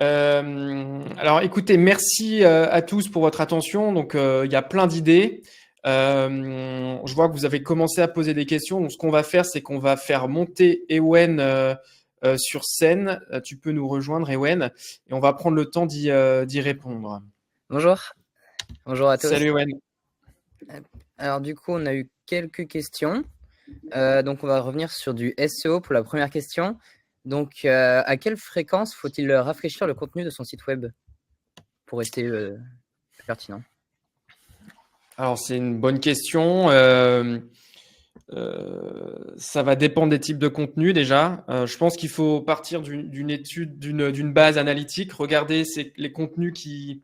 Alors écoutez, merci à tous pour votre attention. Donc il y a plein d'idées. Je vois que vous avez commencé à poser des questions. Donc ce qu'on va faire, c'est qu'on va faire monter Ewen sur scène. Tu peux nous rejoindre, Ewen, et on va prendre le temps d'y répondre. Bonjour, bonjour à tous. Salut Ewen. Alors du coup, on a eu quelques questions. Donc on va revenir sur du SEO pour la première question. Donc à quelle fréquence faut-il rafraîchir le contenu de son site web pour rester pertinent? Alors c'est une bonne question. Ça va dépendre des types de contenus déjà. Je pense qu'il faut partir d'une étude, d'une base analytique, regarder les contenus qui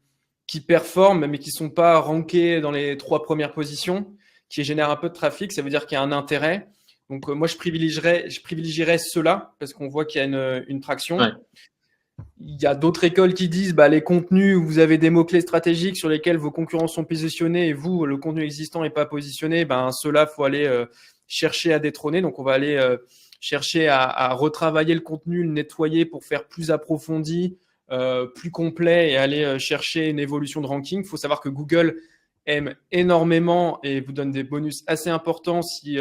performent mais qui sont pas rankés dans les 3 premières positions, qui génèrent un peu de trafic. Ça veut dire qu'il y a un intérêt. Donc moi je privilégierais ceux-là parce qu'on voit qu'il y a une traction. Ouais. Il y a d'autres écoles qui disent les contenus où vous avez des mots-clés stratégiques sur lesquels vos concurrents sont positionnés et vous, le contenu existant n'est pas positionné, ceux-là, il faut aller chercher à détrôner. Donc, on va aller chercher à retravailler le contenu, le nettoyer pour faire plus approfondi, plus complet et aller chercher une évolution de ranking. Il faut savoir que Google aime énormément et vous donne des bonus assez importants si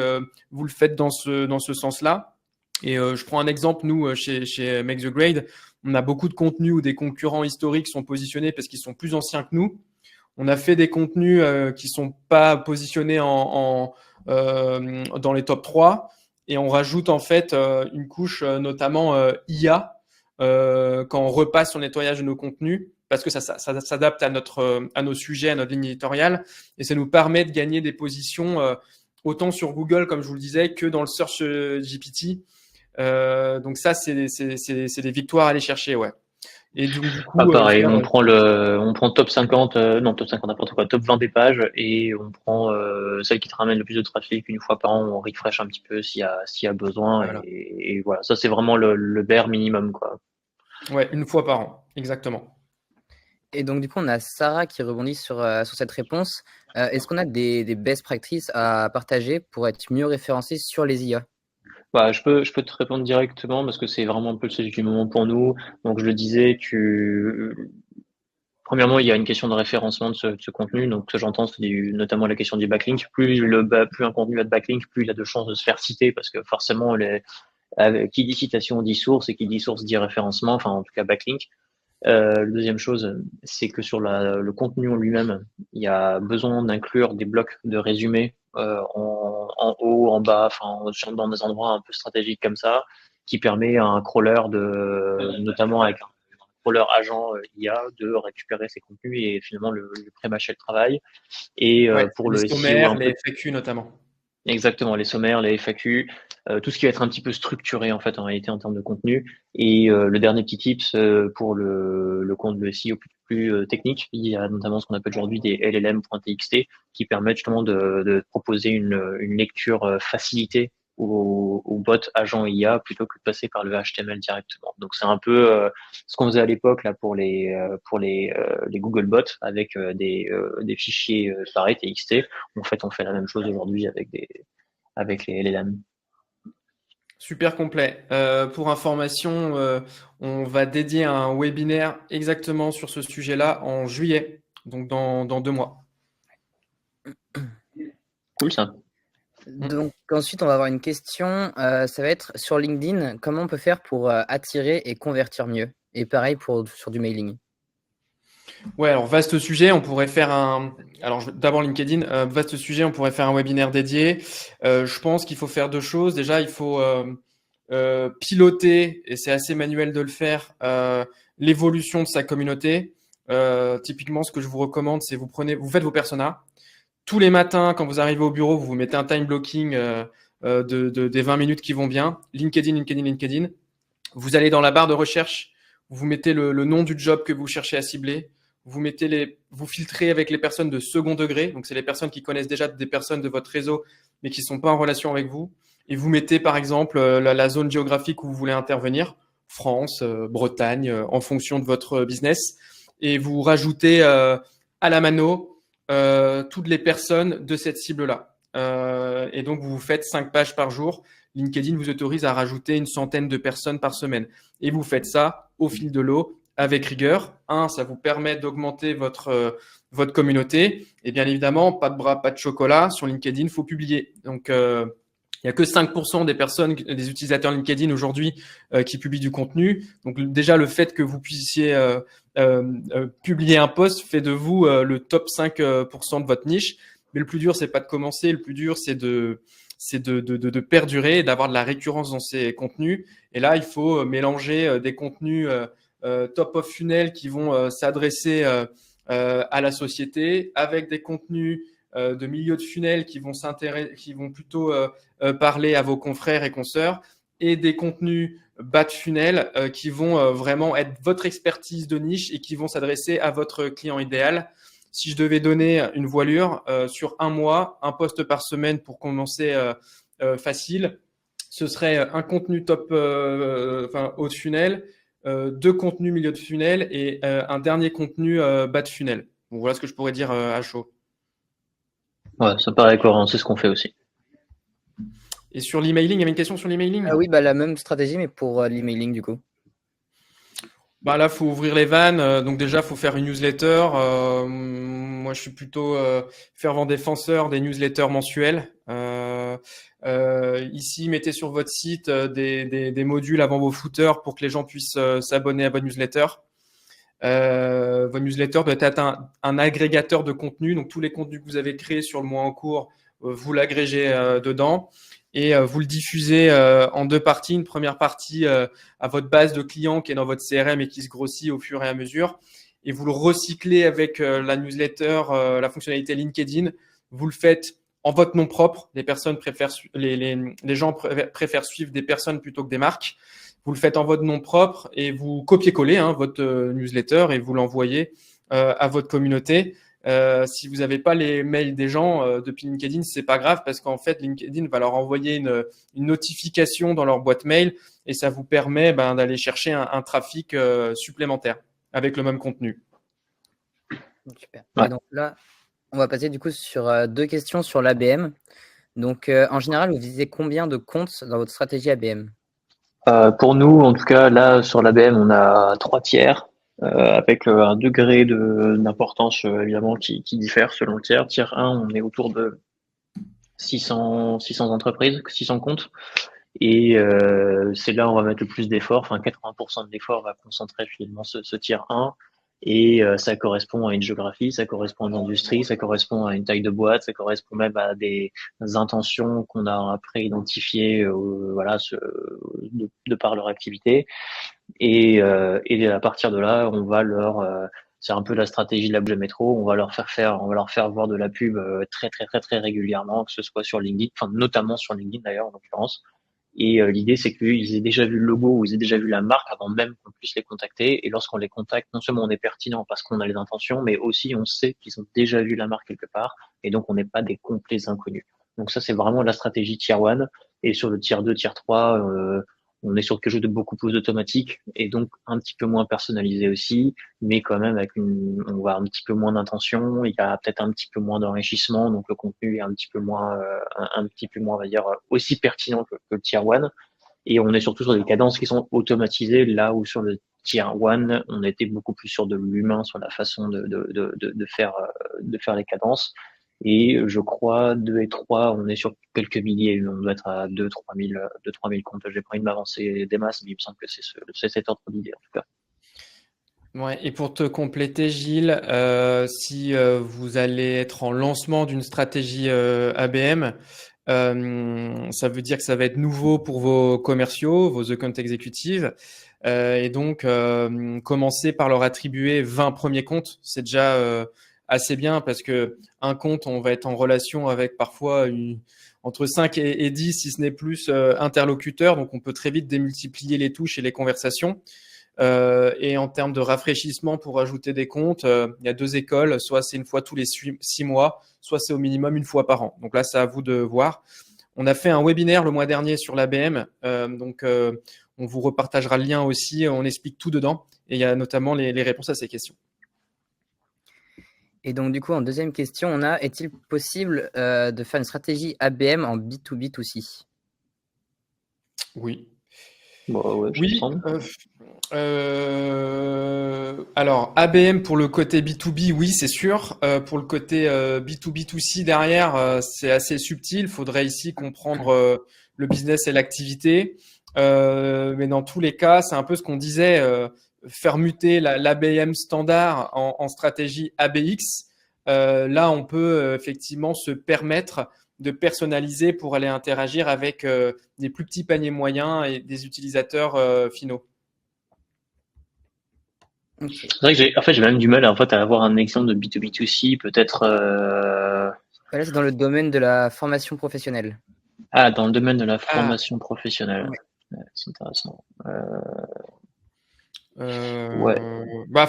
vous le faites dans ce sens-là. Et je prends un exemple, nous, chez Make the Grade, on a beaucoup de contenus où des concurrents historiques sont positionnés parce qu'ils sont plus anciens que nous. On a fait des contenus qui sont pas positionnés dans les top 3 et on rajoute en fait une couche notamment IA quand on repasse sur le nettoyage de nos contenus parce que ça s'adapte à nos sujets, à notre ligne éditoriale et ça nous permet de gagner des positions autant sur Google, comme je vous le disais, que dans le Search GPT. Donc ça, c'est des victoires à aller chercher, ouais. Et donc, du coup, pareil, on prend top 50, non, top 50, n'importe quoi, top 20 des pages et on prend celle qui te ramène le plus de trafic une fois par an, on refresh un petit peu s'il y a besoin voilà. et voilà, ça c'est vraiment le bare minimum, quoi. Ouais, une fois par an, exactement. Et donc du coup, on a Sarah qui rebondit sur cette réponse. Est-ce qu'on a des best practices à partager pour être mieux référencé sur les IA? Je peux te répondre directement parce que c'est vraiment un peu le sujet du moment pour nous. Donc, je le disais, premièrement, il y a une question de référencement de ce contenu. Donc, ce que j'entends, c'est notamment la question du backlink. Plus un contenu a de backlink, plus il a de chances de se faire citer parce que forcément, qui dit citation dit source et qui dit source dit référencement, enfin, en tout cas, backlink. La deuxième chose, c'est que sur le contenu en lui-même, il y a besoin d'inclure des blocs de résumé en haut, en bas, enfin dans des endroits un peu stratégiques comme ça, qui permet à un crawler notamment avec un crawler agent IA, de récupérer ses contenus et finalement le pré-mâcher le travail. Et Ouais, pour les le SEO sommaires, un peu. les FAQ notamment. Exactement, les sommaires, les FAQ, tout ce qui va être un petit peu structuré en fait en réalité en termes de contenu. Et le dernier petit tips pour le compte de SEO plus technique, il y a notamment ce qu'on appelle aujourd'hui des LLM.txt qui permettent justement de proposer une lecture facilitée au bot agent IA plutôt que de passer par le HTML directement. Donc c'est un peu ce qu'on faisait à l'époque là pour les Google bots avec des fichiers pareil TXT. En fait, on fait la même chose aujourd'hui avec les LLM. Super complet. Pour information, on va dédier un webinaire exactement sur ce sujet-là en juillet, donc dans 2 mois. Cool ça. Donc ensuite, on va avoir une question. Ça va être sur LinkedIn. Comment on peut faire pour attirer et convertir mieux? Et pareil sur du mailing. Ouais, alors vaste sujet, on pourrait faire d'abord LinkedIn, vaste sujet, on pourrait faire un webinaire dédié. Je pense qu'il faut faire 2 choses. Déjà, il faut piloter, et c'est assez manuel de le faire, l'évolution de sa communauté. Typiquement, ce que je vous recommande, c'est vous faites vos personas. Tous les matins, quand vous arrivez au bureau, vous mettez un time blocking des 20 minutes qui vont bien. LinkedIn. Vous allez dans la barre de recherche, vous mettez le nom du job que vous cherchez à cibler. Vous filtrez avec les personnes de second degré. Donc, c'est les personnes qui connaissent déjà des personnes de votre réseau, mais qui ne sont pas en relation avec vous. Et vous mettez, par exemple, la zone géographique où vous voulez intervenir, France, Bretagne, en fonction de votre business. Et vous rajoutez à la mano toutes les personnes de cette cible-là. Et donc, vous faites 5 pages par jour. LinkedIn vous autorise à rajouter une centaine de personnes par semaine. Et vous faites ça au fil de l'eau, avec rigueur. Ça vous permet d'augmenter votre communauté. Et bien évidemment, pas de bras, pas de chocolat. Sur LinkedIn, il faut publier. Donc, il n'y a que 5% des utilisateurs LinkedIn aujourd'hui qui publient du contenu. Donc, déjà, le fait que vous puissiez publier un post fait de vous le top 5% de votre niche. Mais le plus dur, c'est pas de commencer. Le plus dur, c'est de perdurer et d'avoir de la récurrence dans ces contenus. Et là, il faut mélanger des contenus top of funnel qui vont s'adresser à la société avec des contenus de milieu de funnel qui vont plutôt parler à vos confrères et consoeurs, et des contenus bas de funnel qui vont vraiment être votre expertise de niche et qui vont s'adresser à votre client idéal. Si je devais donner une voilure sur un mois, un post par semaine pour commencer facile, ce serait un contenu top haut de funnel, 2 contenus milieu de funnel et un dernier contenu bas de funnel. Bon, voilà ce que je pourrais dire à chaud. Ouais, ça paraît cohérent, c'est ce qu'on fait aussi. Et sur l'emailing, il y avait une question sur l'emailing ? Oui, la même stratégie, mais pour l'emailing du coup. Là, faut ouvrir les vannes. Donc déjà, faut faire une newsletter. Moi, je suis plutôt fervent défenseur des newsletters mensuelles. Ici, mettez sur votre site des modules avant vos footers pour que les gens puissent s'abonner à votre newsletter. Votre newsletter doit être un agrégateur de contenu. Donc, tous les contenus que vous avez créés sur le mois en cours, vous l'agrégez dedans. Et vous le diffusez en 2 parties. Une première partie à votre base de clients qui est dans votre CRM et qui se grossit au fur et à mesure. Et vous le recyclez avec la newsletter, la fonctionnalité LinkedIn. Vous le faites en votre nom propre. Les gens préfèrent suivre des personnes plutôt que des marques. Vous le faites en votre nom propre et vous copiez-collez votre newsletter et vous l'envoyez à votre communauté. Si vous n'avez pas les mails des gens depuis LinkedIn, c'est pas grave parce qu'en fait, LinkedIn va leur envoyer une notification dans leur boîte mail et ça vous permet d'aller chercher un trafic supplémentaire avec le même contenu. Super. Ouais. Et donc là, on va passer du coup sur 2 questions sur l'ABM. Donc, en général, vous visez combien de comptes dans votre stratégie ABM ? Pour nous, en tout cas, là, sur l'ABM, on a 3 tiers. Avec un degré d'importance évidemment qui diffère selon le tiers. Tiers 1, on est autour de 600 entreprises, 600 comptes. Et c'est là où on va mettre le plus d'efforts. Enfin, 80% de l'effort va concentrer finalement ce tiers 1. Et ça correspond à une géographie, ça correspond à une industrie, ça correspond à une taille de boîte, ça correspond même à des intentions qu'on a après identifiées, de par leur activité. Et à partir de là, on va c'est un peu la stratégie de la Budget Métro, on va leur faire voir de la pub très très très très régulièrement, que ce soit sur LinkedIn, enfin notamment sur LinkedIn d'ailleurs en l'occurrence. Et l'idée, c'est qu'ils aient déjà vu le logo ou ils aient déjà vu la marque avant même qu'on puisse les contacter. Et lorsqu'on les contacte, non seulement on est pertinent parce qu'on a les intentions, mais aussi on sait qu'ils ont déjà vu la marque quelque part. Et donc, on n'est pas des complets inconnus. Donc ça, c'est vraiment la stratégie Tier 1. Et sur le Tier 2, Tier 3, on est sur quelque chose de beaucoup plus automatique et donc un petit peu moins personnalisé aussi, mais quand même on voit un petit peu moins d'intention, il y a peut-être un petit peu moins d'enrichissement, donc le contenu est un petit peu moins, on va dire, aussi pertinent que le Tier 1. Et on est surtout sur des cadences qui sont automatisées, là où sur le Tier 1, on était beaucoup plus sur de l'humain, sur la façon de faire les cadences. Et je crois 2 et 3, on est sur quelques milliers, on doit être à 2-3 000 comptes. J'ai pas envie de m'avancer des masses, mais il me semble que c'est cet ordre d'idée en tout cas. Ouais, et pour te compléter, Gilles, si vous allez être en lancement d'une stratégie ABM, ça veut dire que ça va être nouveau pour vos commerciaux, vos account exécutives. Et donc, commencer par leur attribuer 20 premiers comptes, c'est déjà assez bien parce que un compte, on va être en relation avec parfois entre 5 et 10, si ce n'est plus, interlocuteurs. Donc, on peut très vite démultiplier les touches et les conversations. Et en termes de rafraîchissement pour ajouter des comptes, il y a 2 écoles. Soit c'est une fois tous les 6 mois, soit c'est au minimum une fois par an. Donc là, c'est à vous de voir. On a fait un webinaire le mois dernier sur l'ABM. Donc, on vous repartagera le lien aussi. On explique tout dedans. Et il y a notamment les réponses à ces questions. Et donc, du coup, en deuxième question, on a, est-il possible de faire une stratégie ABM en B2B2C? Oui. Bon, ouais, Oui. Alors, ABM pour le côté B2B, oui, c'est sûr. Pour le côté B2B2C derrière, c'est assez subtil. Il faudrait ici comprendre le business et l'activité. Mais dans tous les cas, c'est un peu ce qu'on disait, faire muter l'ABM standard en stratégie ABX. Là, on peut effectivement se permettre de personnaliser pour aller interagir avec des plus petits paniers moyens et des utilisateurs finaux. Okay. C'est vrai que j'ai même du mal en fait, à avoir un exemple de B2B2C, peut-être. Là, c'est dans le domaine de la formation professionnelle. Ah, dans le domaine de la formation professionnelle. Ouais. C'est intéressant. Ouais. Bah,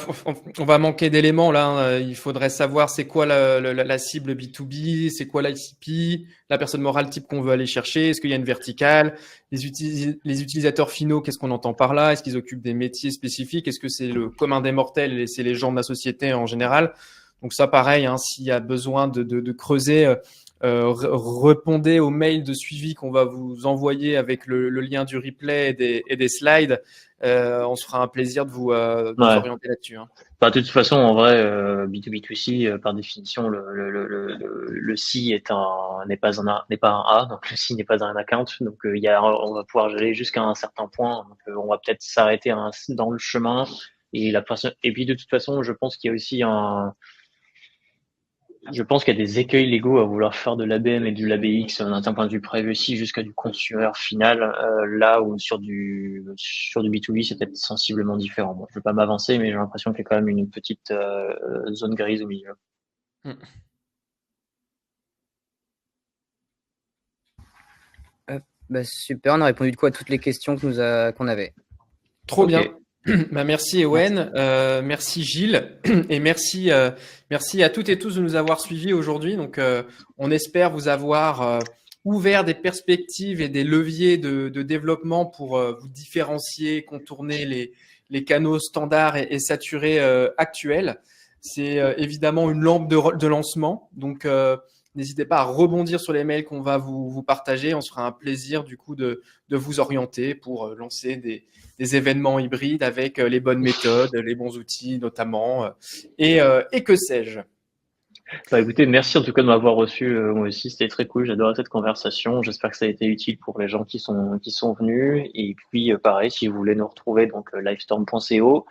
on va manquer d'éléments là. Hein. Il faudrait savoir c'est quoi la cible B2B, c'est quoi l'ICP, la personne morale type qu'on veut aller chercher, est-ce qu'il y a une verticale, les utilisateurs finaux, qu'est-ce qu'on entend par là, est-ce qu'ils occupent des métiers spécifiques, est-ce que c'est le commun des mortels et c'est les gens de la société en général. Donc ça pareil, hein, s'il y a besoin de creuser, répondez aux mails de suivi qu'on va vous envoyer avec le lien du replay et des slides. On se fera un plaisir de vous orienter là-dessus. Hein. Enfin, de toute façon, en vrai, B2B2C, par définition, le C n'est pas un A, donc le C n'est pas un account. Donc on va pouvoir gérer jusqu'à un certain point. Donc on va peut-être s'arrêter dans le chemin. Et puis de toute façon, je pense qu'il y a aussi je pense qu'il y a des écueils légaux à vouloir faire de l'ABM et du l'ABX d'un point de vue privacy jusqu'à du consumer final, là où sur du B2B, c'est peut-être sensiblement différent. Bon, je ne veux pas m'avancer, mais j'ai l'impression qu'il y a quand même une petite zone grise au milieu. Bah, super, on a répondu de quoi à toutes les questions qu'on avait. Trop bien. Bah, merci Ewen, merci Gilles et merci à toutes et tous de nous avoir suivis aujourd'hui. Donc on espère vous avoir ouvert des perspectives et des leviers de développement pour vous différencier, contourner les canaux standards et saturés actuels. C'est évidemment une lampe de lancement. Donc n'hésitez pas à rebondir sur les mails qu'on va vous partager. On se fera un plaisir du coup de vous orienter pour lancer des événements hybrides avec les bonnes méthodes, les bons outils notamment, et que sais-je. Bah, écoutez, merci en tout cas de m'avoir reçu moi aussi, c'était très cool, j'adorais cette conversation, j'espère que ça a été utile pour les gens qui sont venus, et puis pareil, si vous voulez nous retrouver, donc livestorm.co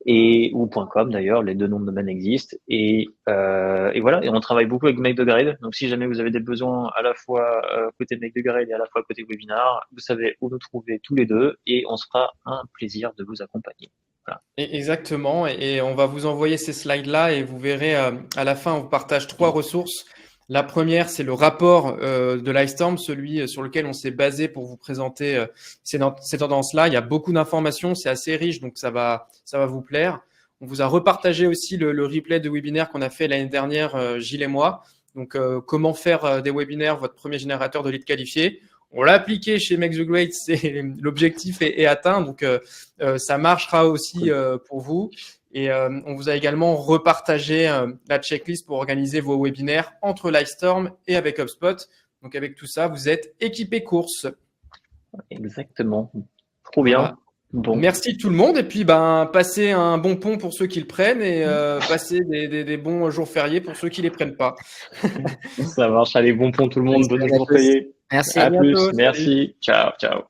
ou .com d'ailleurs, les deux noms de domaine existent, et voilà, et on travaille beaucoup avec Make the Grade, donc si jamais vous avez des besoins à la fois côté Make the Grade et à la fois côté webinar, vous savez où nous trouver tous les deux, et on sera un plaisir de vous accompagner. Voilà. Exactement, et on va vous envoyer ces slides-là et vous verrez à la fin, on vous partage 3 ressources. La première, c'est le rapport de Livestorm, celui sur lequel on s'est basé pour vous présenter ces tendances-là. Il y a beaucoup d'informations, c'est assez riche, donc ça va vous plaire. On vous a repartagé aussi le replay de webinaire qu'on a fait l'année dernière, Gilles et moi. Donc, comment faire des webinaires, votre premier générateur de leads qualifiés. On l'a appliqué chez Make the Grade, l'objectif est atteint, donc ça marchera aussi pour vous. Et on vous a également repartagé la checklist pour organiser vos webinaires entre Livestorm et avec HubSpot. Donc avec tout ça, vous êtes équipé course. Exactement. Trop bien. Voilà. Bon. Merci tout le monde et puis passez un bon pont pour ceux qui le prennent et passez des bons jours fériés pour ceux qui les prennent pas. Ça marche, allez, bon pont tout le monde, bon jour férié. Merci. À plus, merci, ciao, ciao.